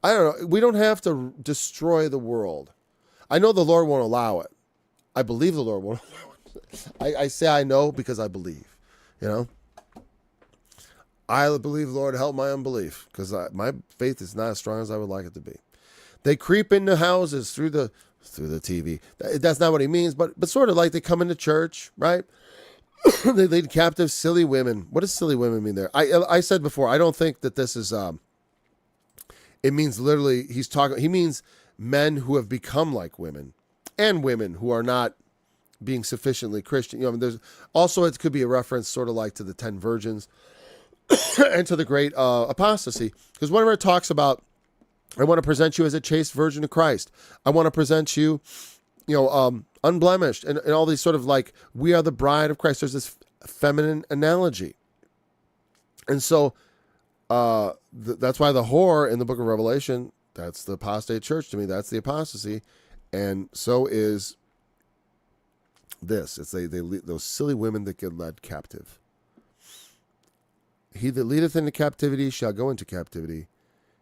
I don't know. We don't have to destroy the world. I know the Lord won't allow it. I believe the Lord won't allow it. I say I know because I believe, I believe, Lord, help my unbelief, because my faith is not as strong as I would like it to be. They creep into houses through the TV. That's not what he means, but sort of like they come into church, right? They lead captive silly women. What does silly women mean there? I said before, I don't think that this is, it means literally, he means men who have become like women, and women who are not being sufficiently Christian. There's also, it could be a reference sort of like to the 10 virgins and to the great apostasy. Because whenever it talks about, I want to present you as a chaste virgin of Christ, I want to present you, unblemished, and all these sort of like, we are the bride of Christ. There's this feminine analogy. And so that's why the whore in the book of Revelation, that's the apostate church to me. That's the apostasy. And so is this. It's those silly women that get led captive. He that leadeth into captivity shall go into captivity.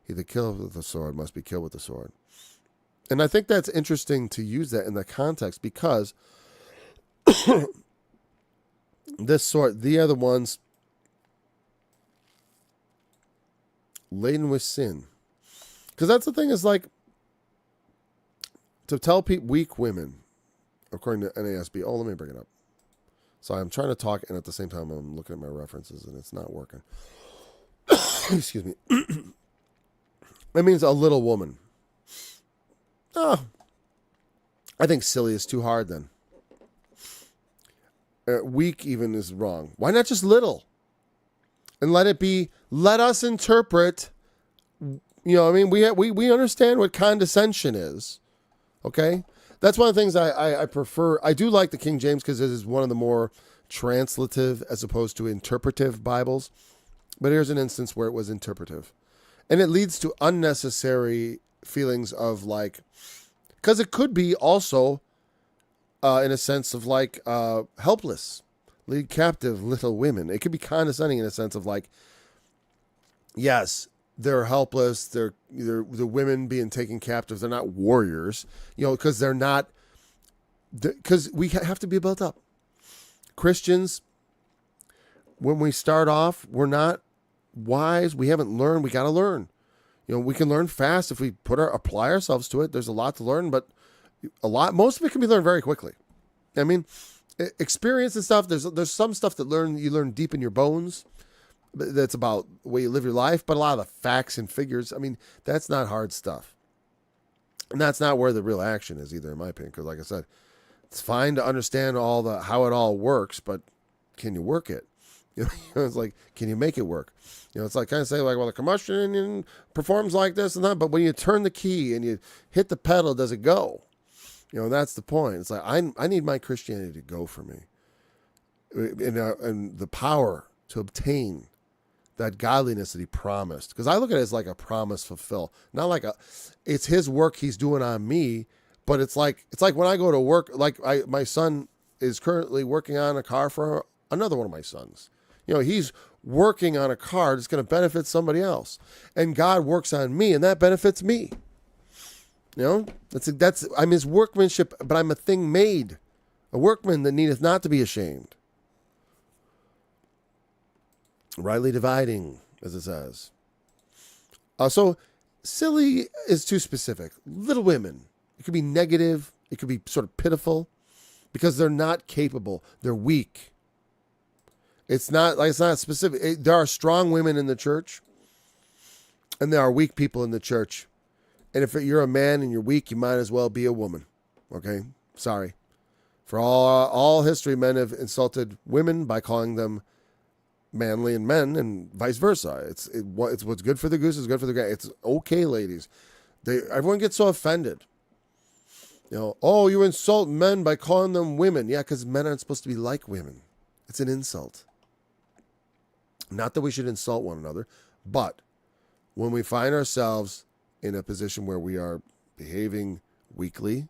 He that killeth with the sword must be killed with the sword. And I think that's interesting to use that in the context, because this sword, they are the ones laden with sin. Because that's the thing, is like, to tell weak women, according to NASB, let me bring it up. So I'm trying to talk, and at the same time, I'm looking at my references, and it's not working. Excuse me. It means a little woman. Oh, I think silly is too hard then. Weak even is wrong. Why not just little? And let us interpret, we understand what condescension is. Okay? That's one of the things I prefer. I do like the King James because it is one of the more translative as opposed to interpretive Bibles. But here's an instance where it was interpretive. And it leads to unnecessary feelings of like, because it could be also in a sense of like helpless, lead captive little women. It could be condescending in a sense of like, yes, they're helpless. They're the women being taken captive. They're not warriors, because they're not. Because we have to be built up. Christians, when we start off, we're not wise. We haven't learned. We got to learn. We can learn fast if we apply ourselves to it. There's a lot to learn, but most of it can be learned very quickly. I mean, experience and stuff. There's some stuff that you learn deep in your bones. That's about the way you live your life, but a lot of the facts and figures, that's not hard stuff. And that's not where the real action is either, in my opinion, because like I said, it's fine to understand how it all works, but can you work it? It's like, can you make it work? It's like kind of say like, well, the combustion engine performs like this and that, but when you turn the key and you hit the pedal, does it go? That's the point. It's like, I need my Christianity to go for me. And the power to obtain that godliness that he promised. Because I look at it as like a promise fulfilled. Not like it's his work he's doing on me, but it's like when I go to work, like my son is currently working on a car for another one of my sons. He's working on a car that's going to benefit somebody else. And God works on me, and that benefits me. I'm his workmanship, but I'm a thing made, a workman that needeth not to be ashamed. Rightly dividing, as it says. So silly is too specific. Little Women. It could be negative. It could be sort of pitiful because they're not capable. They're weak. It's not specific. There are strong women in the church, and there are weak people in the church. And if you're a man and you're weak, you might as well be a woman. Okay? Sorry. For all history, men have insulted women by calling them manly and men, and vice versa. It's what's good for the goose is good for the gander. It's okay, ladies. Everyone gets so offended. Oh, you insult men by calling them women. Yeah, because men aren't supposed to be like women. It's an insult. Not that we should insult one another, but when we find ourselves in a position where we are behaving weakly,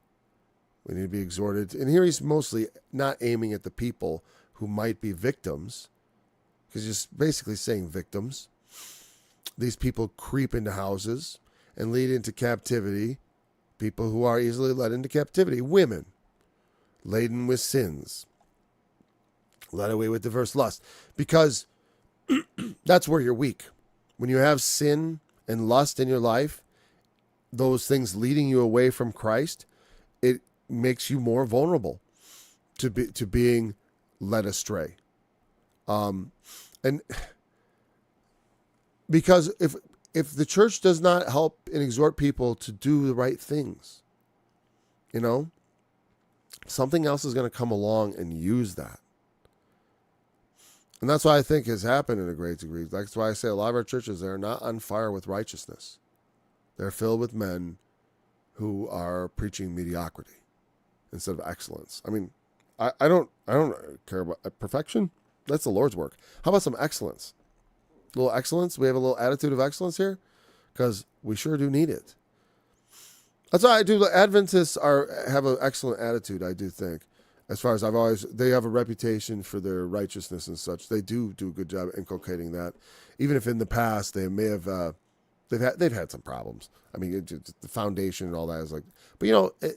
we need to be exhorted. And here he's mostly not aiming at the people who might be victims, because he's basically saying victims. These people creep into houses and lead into captivity. People who are easily led into captivity. Women, laden with sins, led away with diverse lust. Because that's where you're weak. When you have sin and lust in your life, those things leading you away from Christ, it makes you more vulnerable to being led astray. And because if the church does not help and exhort people to do the right things, something else is going to come along and use that. And that's what I think has happened in a great degree. That's why I say a lot of our churches, they're not on fire with righteousness. They're filled with men who are preaching mediocrity instead of excellence. I mean, I don't care about perfection. That's the Lord's work. How about some excellence? A little excellence? We have a little attitude of excellence here? Because we sure do need it. That's why I do. The Adventists have an excellent attitude, I do think. As far as they have a reputation for their righteousness and such. They do a good job inculcating that. Even if in the past they may have, they've had some problems. I mean, the foundation and all that is like, but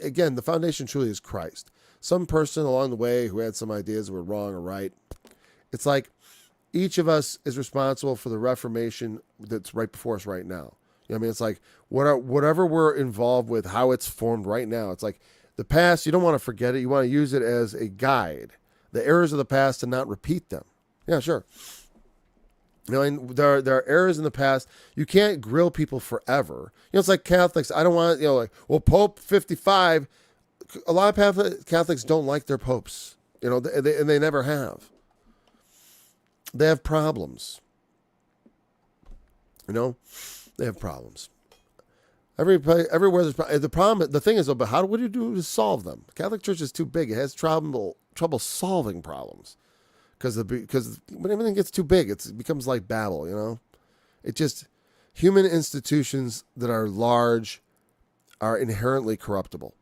again, the foundation truly is Christ. Some person along the way who had some ideas were wrong or right. It's like each of us is responsible for the reformation that's right before us right now. It's like whatever we're involved with, how it's formed right now. It's like the past, you don't want to forget it. You want to use it as a guide. The errors of the past and not repeat them. Yeah, sure. And there are errors in the past. You can't grill people forever. It's like Catholics. I don't want, Pope 55. A lot of Catholics don't like their popes, and they never have. They have problems. They have problems. Everywhere there's the problem. The thing is, but what do you do to solve them? The Catholic Church is too big. It has trouble solving problems because when everything gets too big, it becomes like Babel. Human institutions that are large are inherently corruptible.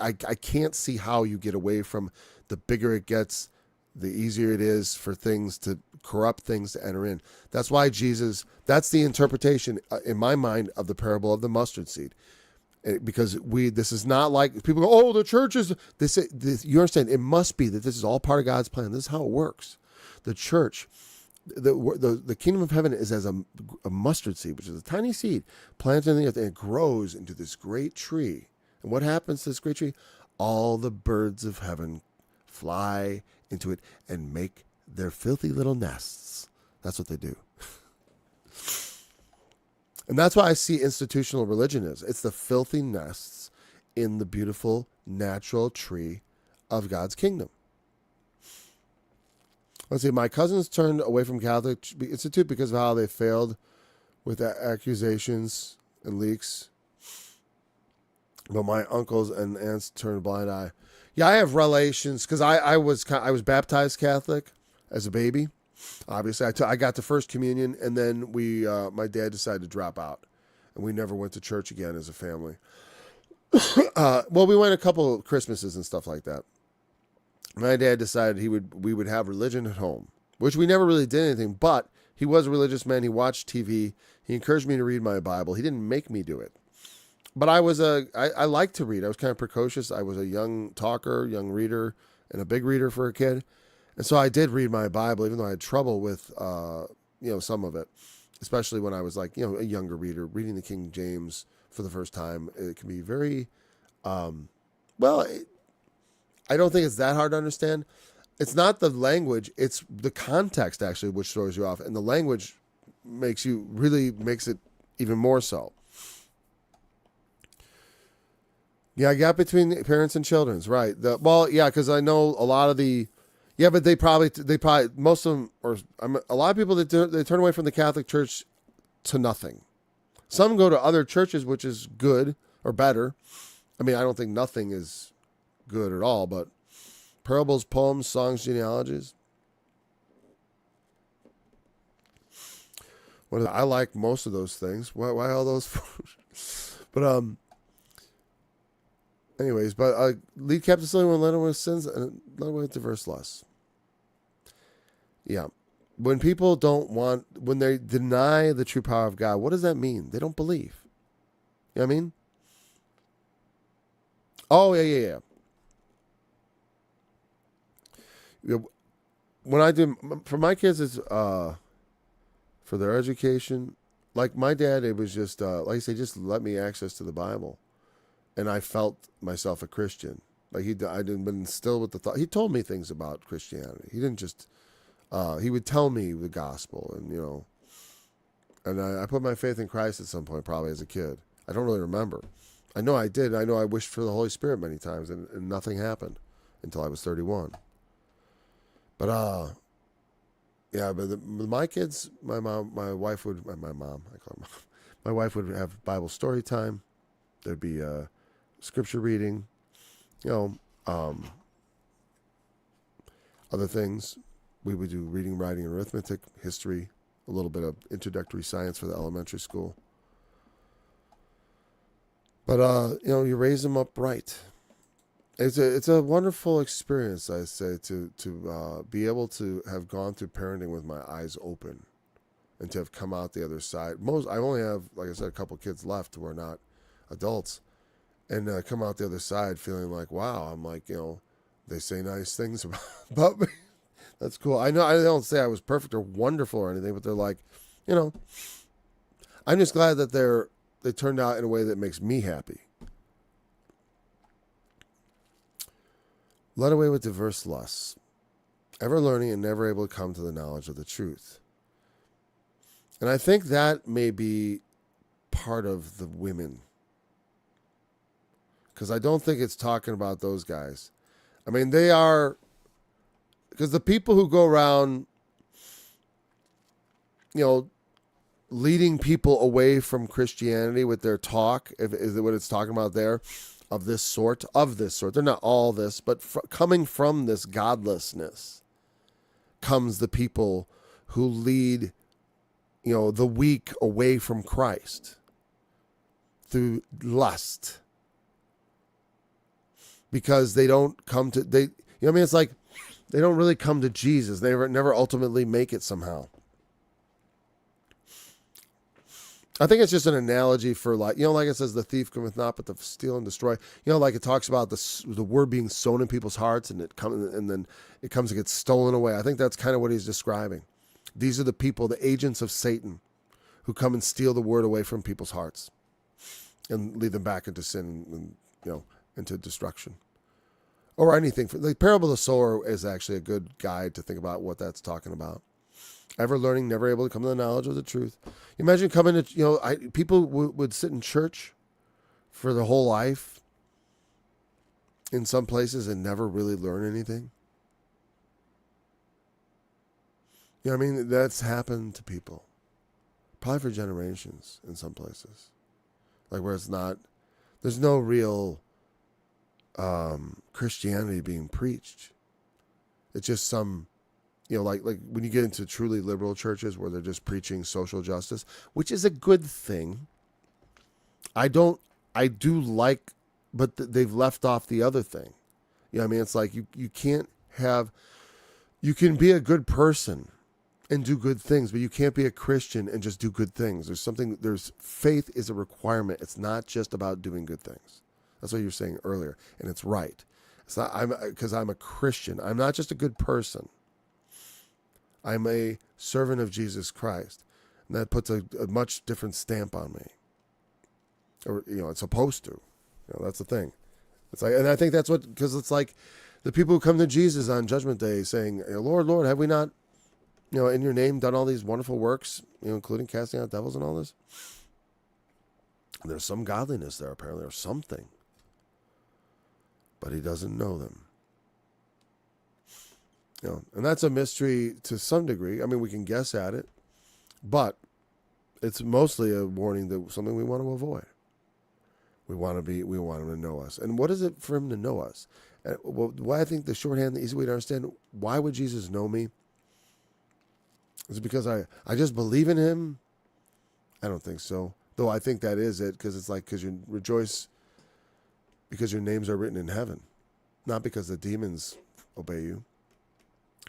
I can't see how you get away from the bigger it gets, the easier it is for things to corrupt things to enter in. That's why that's the interpretation in my mind of the parable of the mustard seed. Because this is not like people go, oh, the church is this. You understand? It must be that this is all part of God's plan. This is how it works. The church, the kingdom of heaven is as a mustard seed, which is a tiny seed planted in the earth, and it grows into this great tree. And what happens to this great tree? All the birds of heaven fly into it and make their filthy little nests. That's what they do. And that's why I see institutional religion is. It's the filthy nests in the beautiful natural tree of God's kingdom. let's see, my cousins turned away from Catholic Institute because of how they failed with accusations and leaks. But my uncles and aunts turned a blind eye. Yeah, I have relations because I was baptized Catholic as a baby. Obviously, I got the first communion, and then my dad decided to drop out, and we never went to church again as a family. Well, we went a couple of Christmases and stuff like that. My dad decided we would have religion at home, which we never really did anything. But he was a religious man. He watched TV. He encouraged me to read my Bible. He didn't make me do it. But I liked to read. I was kind of precocious. I was a young talker, young reader, and a big reader for a kid. And so I did read my Bible, even though I had trouble with, some of it, especially when I was like, a younger reader, reading the King James for the first time. It can be very, I don't think it's that hard to understand. It's not the language, it's the context actually, which throws you off. And the language makes it even more so. Yeah, gap between parents and children's, right. Because I know a lot of but they probably, most of them, or a lot of people they turn away from the Catholic Church to nothing. Some go to other churches, which is good or better. I mean, I don't think nothing is good at all, but parables, poems, songs, genealogies. I like most of those things. Why all those? But anyways, lead captive to one, let away with sins, and let away with diverse lusts. Yeah. When people when they deny the true power of God, what does that mean? They don't believe. You know what I mean? Oh, yeah. When I do, for my kids, it's for their education. Like my dad, it was just, like I say, just let me access to the Bible. And I felt myself a Christian. Like I didn't been instilled with the thought. He told me things about Christianity. He didn't just, he would tell me the gospel and I put my faith in Christ at some point, probably as a kid. I don't really remember. I know I did. I know I wished for the Holy Spirit many times and nothing happened until I was 31. But, my kids, my wife would have Bible story time. There'd be scripture reading, other things. We would do reading, writing, and arithmetic, history, a little bit of introductory science for the elementary school. But, you raise them up right. It's a wonderful experience, I say, to be able to have gone through parenting with my eyes open and to have come out the other side. I only have, like I said, a couple kids left who are not adults, and come out the other side feeling like, wow, I'm like, they say nice things about me. That's cool. I know I don't say I was perfect or wonderful or anything, but they're like, I'm just glad that they turned out in a way that makes me happy. Led away with diverse lusts, ever learning and never able to come to the knowledge of the truth. And I think that may be part of the women. Because I don't think it's talking about those guys. I mean, they are, because the people who go around, leading people away from Christianity with their talk, is what it's talking about there, of this sort. They're not all this, but coming from this godlessness comes the people who lead, the weak away from Christ through lust. Because they don't come to, it's like they don't really come to Jesus. They never ultimately make it somehow. I think it's just an analogy for like it says, the thief cometh not but to steal and destroy. Like it talks about the word being sown in people's hearts and then it comes and gets stolen away. I think that's kind of what he's describing. These are the people, the agents of Satan, who come and steal the word away from people's hearts and lead them back into sin and into destruction. Or anything. The parable of the sower is actually a good guide to think about what that's talking about. Ever learning, never able to come to the knowledge of the truth. Imagine coming to, people would sit in church for their whole life in some places and never really learn anything. You know what I mean? That's happened to people. Probably for generations in some places. Like where it's not, there's no real Christianity being preached. It's just some, like when you get into truly liberal churches where they're just preaching social justice, which is a good thing. I do like, but they've left off the other thing. You know what I mean? It's like you can't have, you can be a good person and do good things, but you can't be a Christian and just do good things. There's faith is a requirement. It's not just about doing good things. That's what you were saying earlier. And it's right. It's not, because I'm a Christian. I'm not just a good person. I'm a servant of Jesus Christ. And that puts a much different stamp on me. Or, it's supposed to. That's the thing. It's like, and I think that's because it's like the people who come to Jesus on Judgment Day saying, Lord, Lord, have we not, in your name done all these wonderful works, including casting out devils and all this? And there's some godliness there, apparently, or something. But he doesn't know them. And that's a mystery to some degree. I mean, we can guess at it, but it's mostly a warning that something we want to avoid. We want him to know us. And what is it for him to know us? Why I think the shorthand, the easy way to understand, why would Jesus know me? Is it because I just believe in him? I don't think so. Though I think that is it, because it's like, because you rejoice because your names are written in heaven. Not because the demons obey you.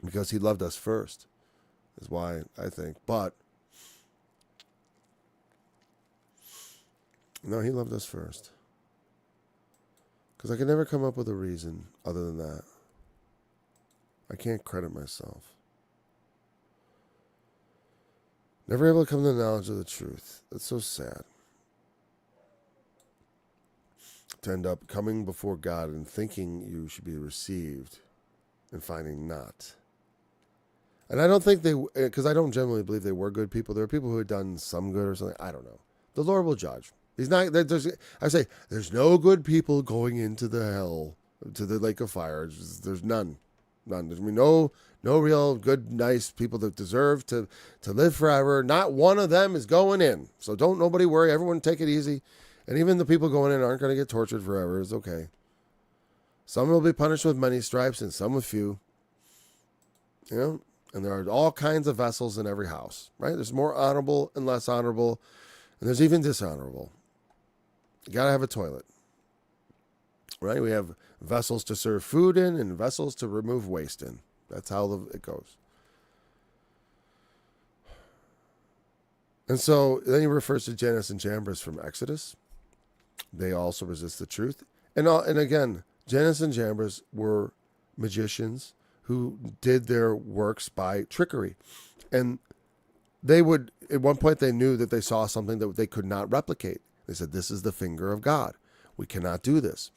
Because he loved us first is why I think. But no, he loved us first. Because I could never come up with a reason other than that. I can't credit myself. Never able to come to the knowledge of the truth. That's so sad. To end up coming before God and thinking you should be received and finding not. And I don't think because I don't generally believe they were good people. There are people who had done some good or something. I don't know. The Lord will judge. He's not, I say, there's no good people going into the hell, to the lake of fire. There's none. There's no real good, nice people that deserve to live forever. Not one of them is going in. So don't nobody worry. Everyone take it easy. And even the people going in aren't going to get tortured forever. It's okay. Some will be punished with many stripes and some with few. And there are all kinds of vessels in every house, right? There's more honorable and less honorable. And there's even dishonorable. You got to have a toilet, right? We have vessels to serve food in and vessels to remove waste in. That's how it goes. And so then he refers to Jannes and Jambres from Exodus. They also resist the truth. And again, Jannes and Jambres were magicians who did their works by trickery. And they would, at one point, they knew that they saw something that they could not replicate. They said, this is the finger of God. We cannot do this.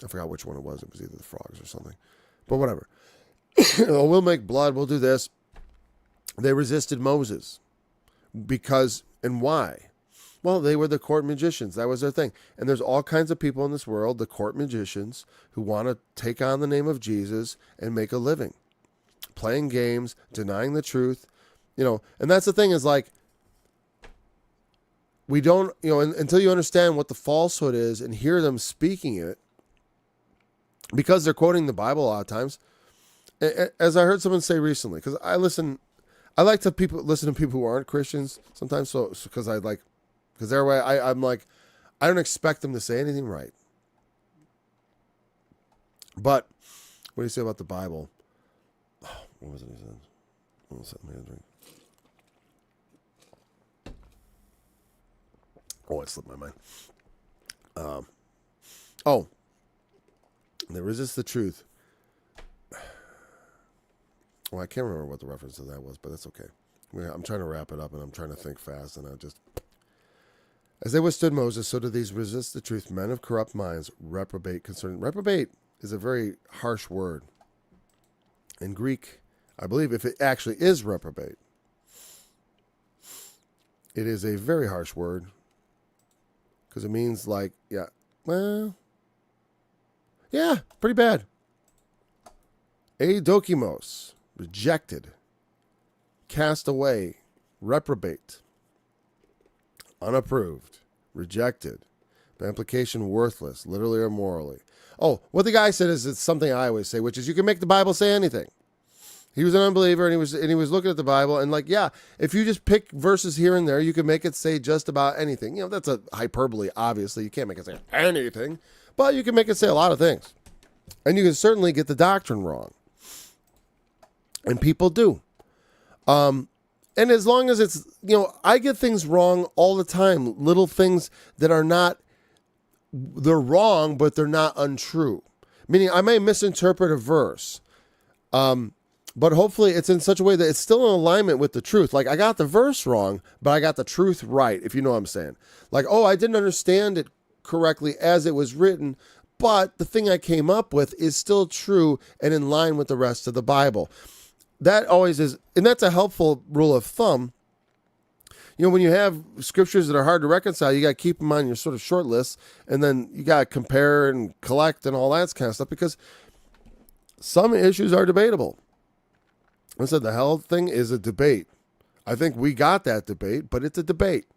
I forgot which one it was. It was either the frogs or something. But whatever. We'll make blood. We'll do this. They resisted Moses. Because, and why? Well, they were the court magicians. That was their thing. And there's all kinds of people in this world, the court magicians, who want to take on the name of Jesus and make a living. Playing games, denying the truth. And that's the thing is like, we don't, until you understand what the falsehood is and hear them speaking it, because they're quoting the Bible a lot of times. As I heard someone say recently, because I like to listen to people who aren't Christians sometimes, because because their way, I'm like, I don't expect them to say anything right. But what do you say about the Bible? What was it he said? What was it? Let me drink. Oh, it slipped my mind. They resist the truth. Well, I can't remember what the reference to that was, but that's okay. I'm trying to wrap it up, and I'm trying to think fast, and as they withstood Moses, so do these resist the truth. Men of corrupt minds reprobate concerning. Reprobate is a very harsh word. In Greek, I believe if it actually is reprobate, it is a very harsh word. Because it means pretty bad. Eidokimos, rejected, cast away, reprobate, unapproved, rejected, by implication worthless, literally or morally. Oh, what the guy said is it's something I always say, which is you can make the Bible say anything. He was an unbeliever, and he was looking at the Bible, and like, yeah, if you just pick verses here and there, you can make it say just about anything. You know, that's a hyperbole, obviously. You can't make it say anything, but you can make it say a lot of things. And you can certainly get the doctrine wrong. And people do. And as long as it's, you know, I get things wrong all the time. Little things that are not, they're wrong, but they're not untrue. Meaning I may misinterpret a verse. But hopefully it's in such a way that it's still in alignment with the truth. Like I got the verse wrong, but I got the truth right, if you know what I'm saying. Like, oh, I didn't understand it correctly as it was written, but the thing I came up with is still true and in line with the rest of the Bible. That always is, and that's a helpful rule of thumb. You know, when you have scriptures that are hard to reconcile, you got to keep them on your sort of short list, and then you got to compare and collect and all that kind of stuff, because some issues are debatable. I said the hell thing is a debate. I think we got that debate, but it's a debate.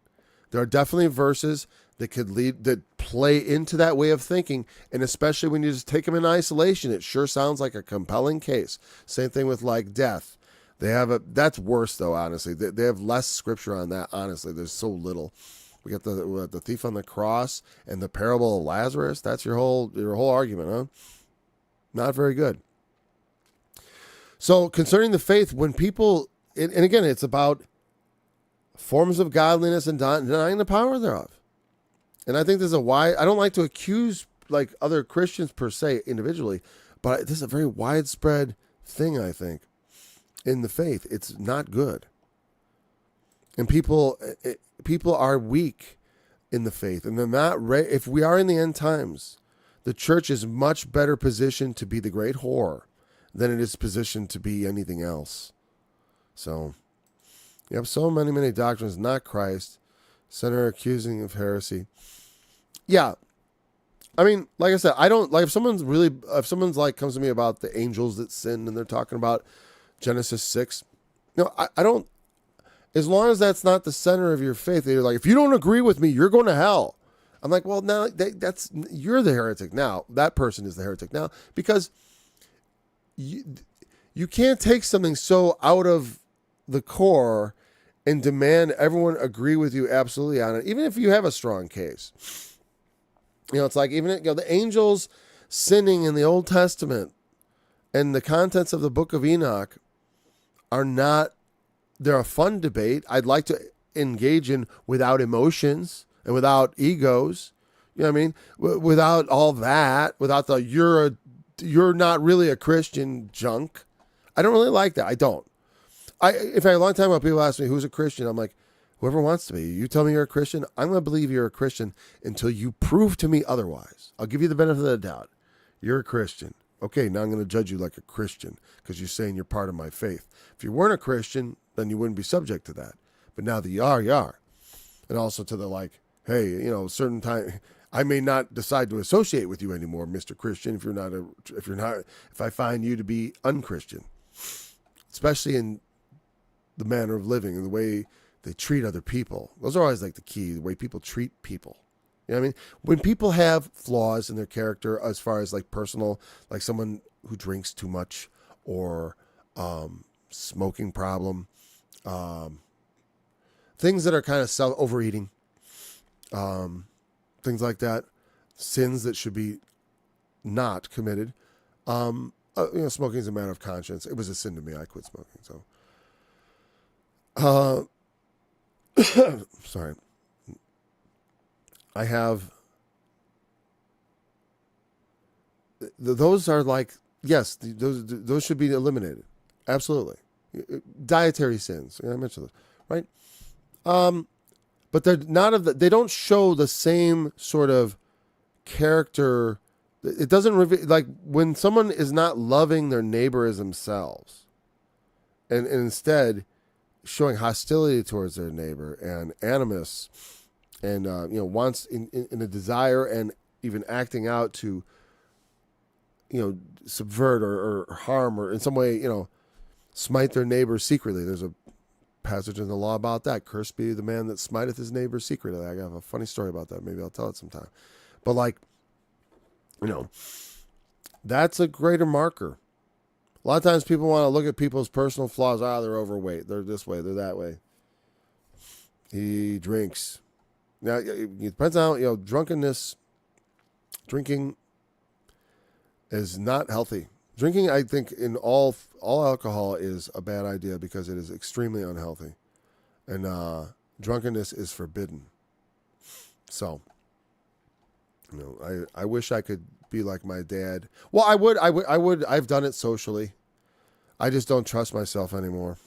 There are definitely verses that could lead, that play into that way of thinking, and especially when you just take them in isolation, it sure sounds like a compelling case. Same thing with like death. They have that's worse though, honestly. They have less scripture on that, honestly. There's so little. We got the thief on the cross and the parable of Lazarus. That's your whole argument, huh? Not very good. So concerning the faith, when people, and again, it's about forms of godliness and denying the power thereof. And I think there's I don't like to accuse like other Christians per se individually, but this is a very widespread thing, I think, in the faith. It's not good. And people are weak in the faith, and they're not if we are in the end times, the church is much better positioned to be the great whore than it is positioned to be anything else. So you have so many doctrines, not Christ, sinner accusing of heresy. Yeah. I mean, like I said, I don't like if someone's like comes to me about the angels that sinned and they're talking about Genesis 6. No, I don't, as long as that's not the center of your faith, they're like, if you don't agree with me, you're going to hell. I'm like, well, now you're the heretic now. That person is the heretic now, because you can't take something so out of the core and demand everyone agree with you absolutely on it, even if you have a strong case. You know, it's like even the angels sinning in the Old Testament and the contents of the book of Enoch are not, they're a fun debate I'd like to engage in without emotions and without egos. You know what I mean? Without all that, without the you're not really a Christian junk. I don't really like that. I don't. If I a long time ago people ask me who's a Christian, I'm like, whoever wants to be. You tell me you're a Christian, I'm going to believe you're a Christian until you prove to me otherwise. I'll give you the benefit of the doubt. You're a Christian. Okay, now I'm going to judge you like a Christian because you're saying you're part of my faith. If you weren't a Christian, then you wouldn't be subject to that. But now that you are. And also to the like, hey, you know, certain time I may not decide to associate with you anymore, Mr. Christian, if I find you to be unchristian, especially in the manner of living and the way they treat other people. Those are always like the key, the way people treat people. You know what I mean? When people have flaws in their character as far as like personal, like someone who drinks too much or smoking problem, things that are kind of overeating, things like that, sins that should be not committed. Smoking is a matter of conscience. It was a sin to me. I quit smoking. So, sorry. I have, those are like, yes, those should be eliminated. Absolutely. Dietary sins. I mentioned those, right? But they're not they don't show the same sort of character. It doesn't reveal, like when someone is not loving their neighbor as themselves and instead showing hostility towards their neighbor and animus and, wants in a desire and even acting out to, subvert or harm or in some way, smite their neighbor secretly. There's a passage in the law about that. Cursed be the man that smiteth his neighbor secretly. I have a funny story about that. Maybe I'll tell it sometime. But like, that's a greater marker. A lot of times people want to look at people's personal flaws. They're overweight. They're this way. They're that way. He drinks. Now, it depends on how, drinking is not healthy. Drinking, I think, in all alcohol is a bad idea because it is extremely unhealthy. And drunkenness is forbidden. So, I wish I could be like my dad. Well, I would. I've done it socially. I just don't trust myself anymore.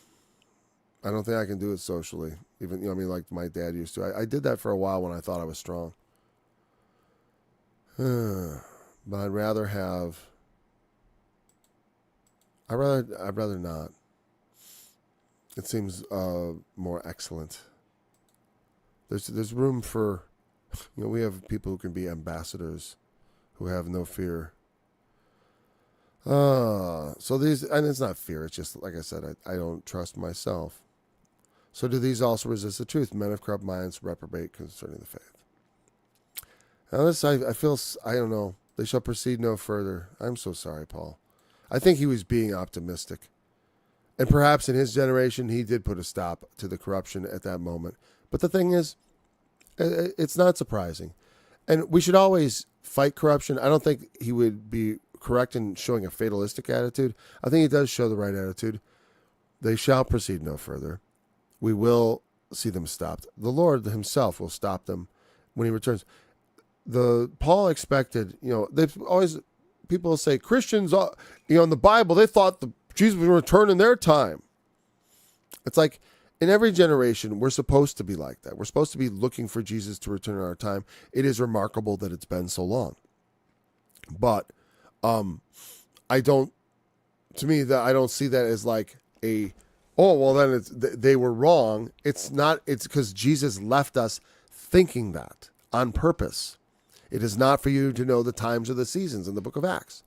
I don't think I can do it socially. Even, like my dad used to. I did that for a while when I thought I was strong. But I'd rather not. It seems more excellent. There's room for, we have people who can be ambassadors, who have no fear. So these, and it's not fear. It's just, like I said, I don't trust myself. So do these also resist the truth? Men of corrupt minds reprobate concerning the faith. Now this, I feel, I don't know. They shall proceed no further. I'm so sorry, Paul. I think he was being optimistic. And perhaps in his generation, he did put a stop to the corruption at that moment. But the thing is, it's not surprising. And we should always fight corruption. I don't think he would be correct in showing a fatalistic attitude. I think he does show the right attitude. They shall proceed no further. We will see them stopped. The Lord himself will stop them when he returns. Paul expected, they've always, people say Christians, in the Bible, they thought Jesus would return in their time. It's like in every generation, we're supposed to be like that. We're supposed to be looking for Jesus to return in our time. It is remarkable that it's been so long. But I don't see that as like then they were wrong. It's not, it's because Jesus left us thinking that on purpose. It is not for you to know the times or the seasons in the book of Acts.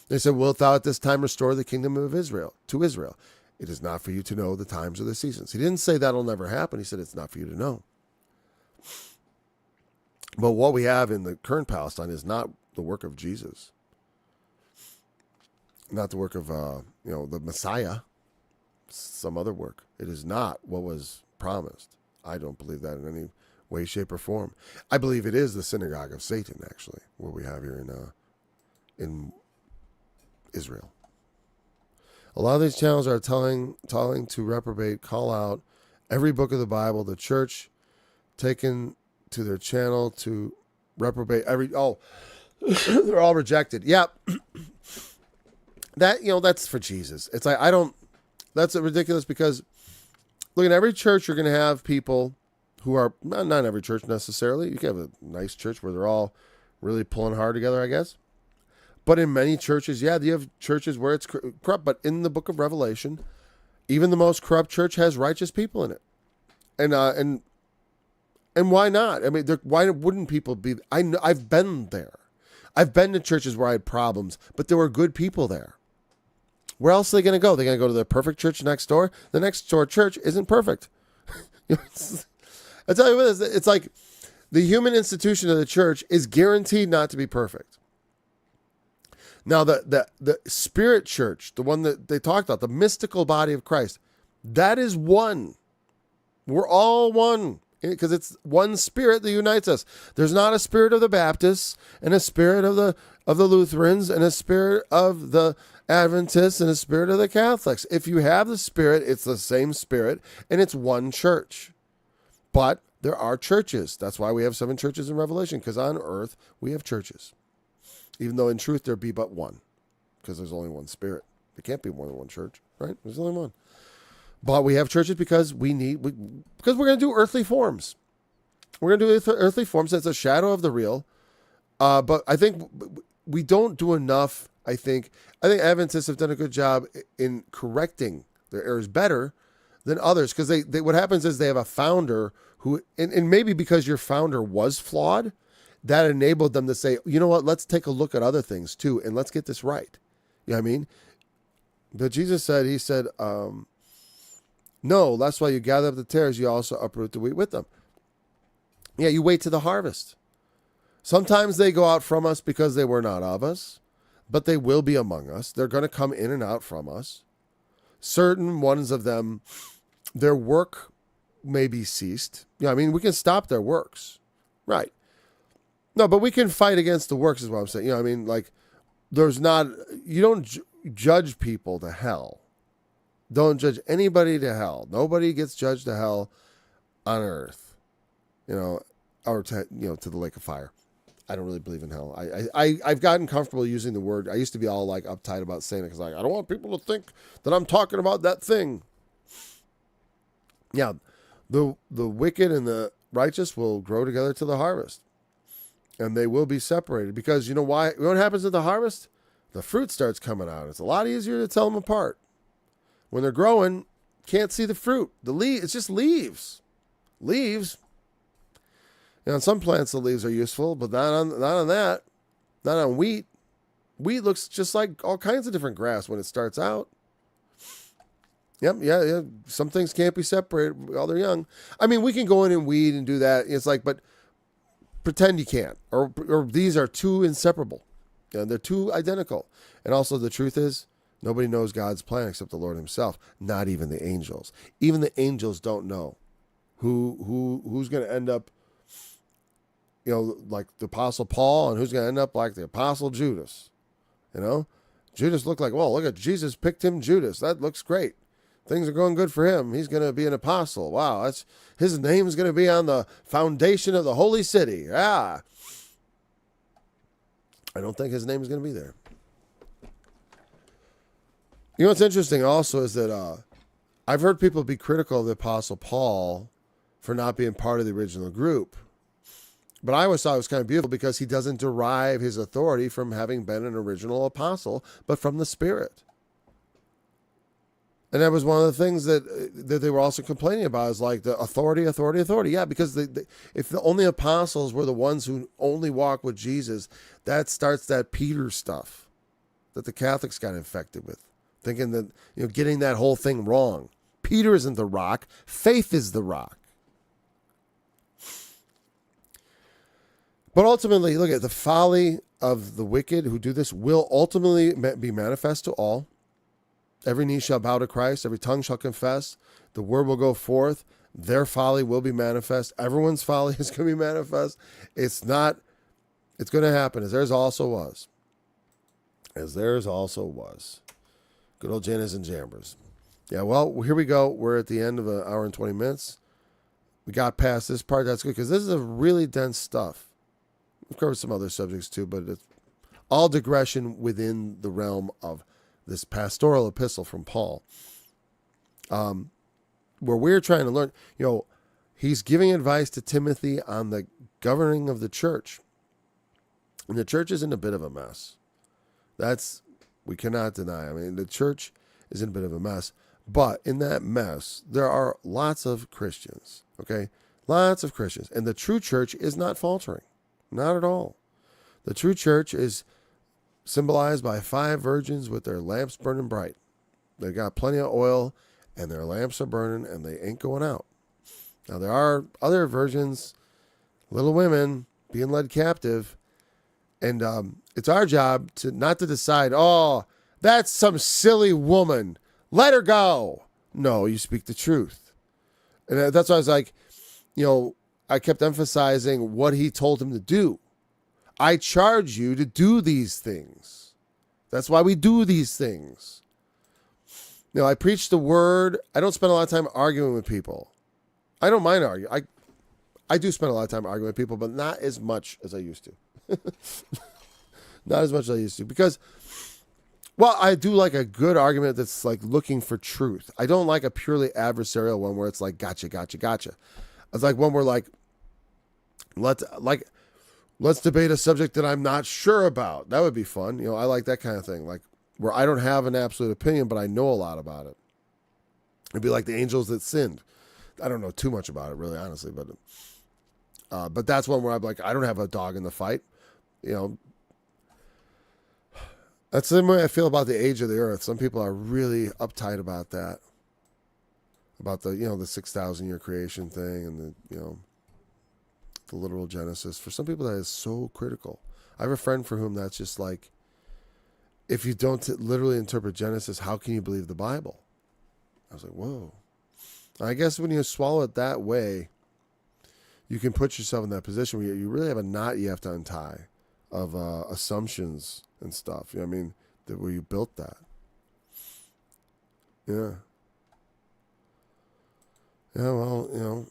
They said, wilt thou at this time restore the kingdom of Israel to Israel? It is not for you to know the times or the seasons. He didn't say that'll never happen. He said it's not for you to know. But what we have in the current Palestine is not the work of Jesus. Not the work of, the Messiah. Some other work. It is not what was promised. I don't believe that in any way, shape, or form. I believe it is the synagogue of Satan, actually, what we have here in Israel. A lot of these channels are telling to reprobate, call out every book of the Bible. The church taken to their channel to reprobate they're all rejected. Yeah. That's for Jesus. It's like, that's ridiculous because look, in every church, you're going to have people who are, not every church necessarily. You can have a nice church where they're all really pulling hard together, I guess. But in many churches, you have churches where it's corrupt. But in the book of Revelation, even the most corrupt church has righteous people in it. And why not? I mean, why wouldn't people be? I've been there. I've been to churches where I had problems, but there were good people there. Where else are they going to go? They're going to go to the perfect church next door? The next door church isn't perfect. I tell you what, it's like the human institution of the church is guaranteed not to be perfect. Now, the spirit church, the one that they talked about, the mystical body of Christ, that is one. We're all one because it's one spirit that unites us. There's not a spirit of the Baptists and a spirit of the Lutherans and a spirit of the Adventists and a spirit of the Catholics. If you have the spirit, it's the same spirit and it's one church. But there are churches. That's why we have 7 churches in Revelation, because on earth we have churches. Even though in truth there be but one, because there's only one spirit. There can't be more than one church, right? There's only one. But we have churches because because we're going to do earthly forms. We're going to do earthly forms. That's a shadow of the real. But I think we don't do enough. I think Adventists have done a good job in correcting their errors better than others, because they what happens is they have a founder who, and maybe because your founder was flawed, that enabled them to say, you know what, let's take a look at other things too, and let's get this right. You know what I mean? But Jesus said, he said, No, that's why you gather up the tares, you also uproot the wheat with them. Yeah, you wait to the harvest. Sometimes they go out from us because they were not of us, but they will be among us. They're going to come in and out from us. Certain ones of them, their work may be ceased. Yeah, I mean, we can stop their works. Right. No, but we can fight against the works is what I'm saying. You know, I mean, like, you don't judge people to hell. Don't judge anybody to hell. Nobody gets judged to hell on earth, or to the lake of fire. I don't really believe in hell. I've gotten comfortable using the word. I used to be all like uptight about saying it because I don't want people to think that I'm talking about that thing. Yeah, the wicked and the righteous will grow together to the harvest, and they will be separated because you know why? What happens at the harvest? The fruit starts coming out. It's a lot easier to tell them apart. When they're growing, can't see the fruit. It's just leaves. Leaves. On some plants, the leaves are useful, but not on that. Not on wheat. Wheat looks just like all kinds of different grass when it starts out. Yep, yeah. Some things can't be separated while they're young. I mean, we can go in and weed and do that. It's like, but pretend you can't. Or these are too inseparable. They're too identical. And also the truth is, nobody knows God's plan except the Lord himself. Not even the angels. Even the angels don't know who's going to end up, like the Apostle Paul, and who's going to end up like the Apostle Judas. Judas looked like, well, look at Jesus picked him Judas. That looks great. Things are going good for him. He's going to be an apostle. Wow, his name is going to be on the foundation of the holy city. Yeah. I don't think his name is going to be there. What's interesting also is that I've heard people be critical of the Apostle Paul for not being part of the original group. But I always thought it was kind of beautiful because he doesn't derive his authority from having been an original apostle, but from the Spirit. And that was one of the things that they were also complaining about, is like the authority. Yeah, because if the only apostles were the ones who only walk with Jesus, that starts that Peter stuff that the Catholics got infected with, thinking that, getting that whole thing wrong. Peter isn't the rock. Faith is the rock. But ultimately, look at the folly of the wicked who do this will ultimately be manifest to all. Every knee shall bow to Christ. Every tongue shall confess. The word will go forth. Their folly will be manifest. Everyone's folly is going to be manifest. It's going to happen, as theirs also was. Good old Janus and Jambres. Yeah, well, here we go. We're at the end of an hour and 20 minutes. We got past this part. That's good, because this is a really dense stuff. We've covered some other subjects too, but it's all digression within the realm of this pastoral epistle from Paul, where we're trying to learn. He's giving advice to Timothy on the governing of the church, and the church is in a bit of a mess. We cannot deny. I mean, the church is in a bit of a mess, but in that mess, there are lots of Christians. Okay, lots of Christians, and the true church is not faltering. Not at all. The true church is symbolized by 5 virgins with their lamps burning bright. They got plenty of oil, and their lamps are burning, and they ain't going out. Now, there are other virgins, little women, being led captive, and it's our job not to decide, oh, that's some silly woman. Let her go. No, you speak the truth. And that's why I was like, I kept emphasizing what he told him to do. I charge you to do these things. That's why we do these things. I preach the word. I don't spend a lot of time arguing with people. I don't mind arguing. I do spend a lot of time arguing with people, but not as much as I used to. Not as much as I used to. Because, well, I do like a good argument that's like looking for truth. I don't like a purely adversarial one where it's like, gotcha. It's like one where like, let's debate a subject that I'm not sure about. That would be fun. I like that kind of thing. Like where I don't have an absolute opinion, but I know a lot about it. It'd be like the angels that sinned. I don't know too much about it, really, honestly, but that's one where I'm like, I don't have a dog in the fight. That's the way I feel about the age of the earth. Some people are really uptight about that. about the, the 6,000 year creation thing and the literal Genesis. For some people, that is so critical. I have a friend for whom that's just like, if you don't literally interpret Genesis, how can you believe the Bible? I was like, whoa. I guess when you swallow it that way, you can put yourself in that position where you really have a knot you have to untie of assumptions and stuff. You know what I mean? Where you built that. Yeah. Yeah, well,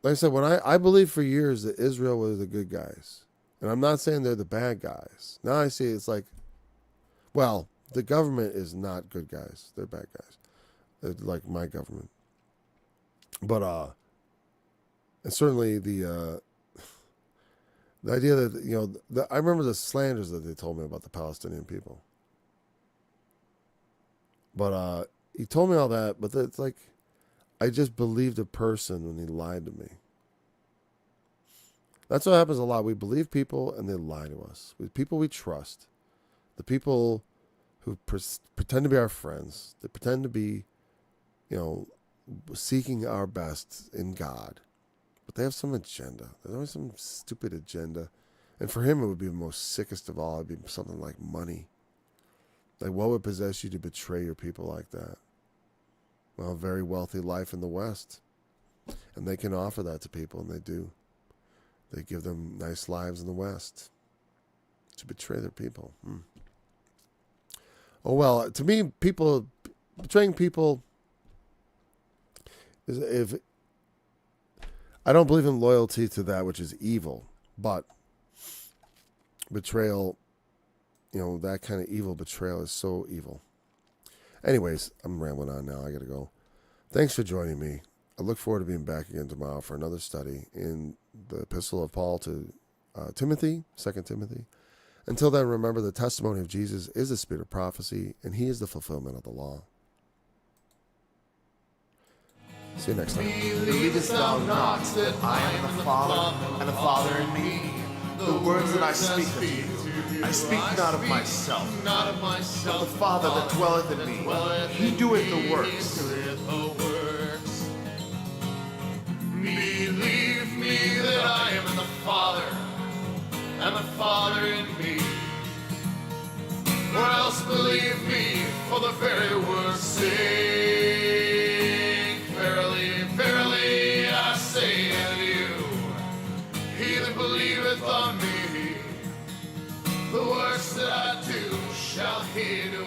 like I said, when I believed for years that Israel were the good guys. And I'm not saying they're the bad guys. Now I see it's like, well, the government is not good guys. They're bad guys. They're like my government. But and certainly the idea that, I remember the slanders that they told me about the Palestinian people. But he told me all that, but it's like, I just believed a person when he lied to me. That's what happens a lot. We believe people and they lie to us. With people we trust, the people who pretend to be our friends, they pretend to be, seeking our best in God, but they have some agenda. There's always some stupid agenda. And for him, it would be the most sickest of all. It'd be something like money. Like, what would possess you to betray your people like that? Well, a very wealthy life in the West. And they can offer that to people, and they do. They give them nice lives in the West to betray their people. Oh, well, to me, betraying people is, if I don't believe in loyalty to that which is evil, but betrayal, that kind of evil betrayal is so evil. Anyways, I'm rambling on now. I got to go. Thanks for joining me. I look forward to being back again tomorrow for another study in the epistle of Paul to Timothy, 2 Timothy. Until then, remember the testimony of Jesus is the spirit of prophecy, and he is the fulfillment of the law. See you next time. Believest thou not that I am in the Father, and the Father in me? The words that I speak unto you, I speak not of myself, but the Father that dwelleth in me, he doeth the works. Believe me that I am in the Father, and the Father in me. Or else believe me for the very word's sake. Verily, verily, I say unto you, he that believeth on me, the works that I do shall he do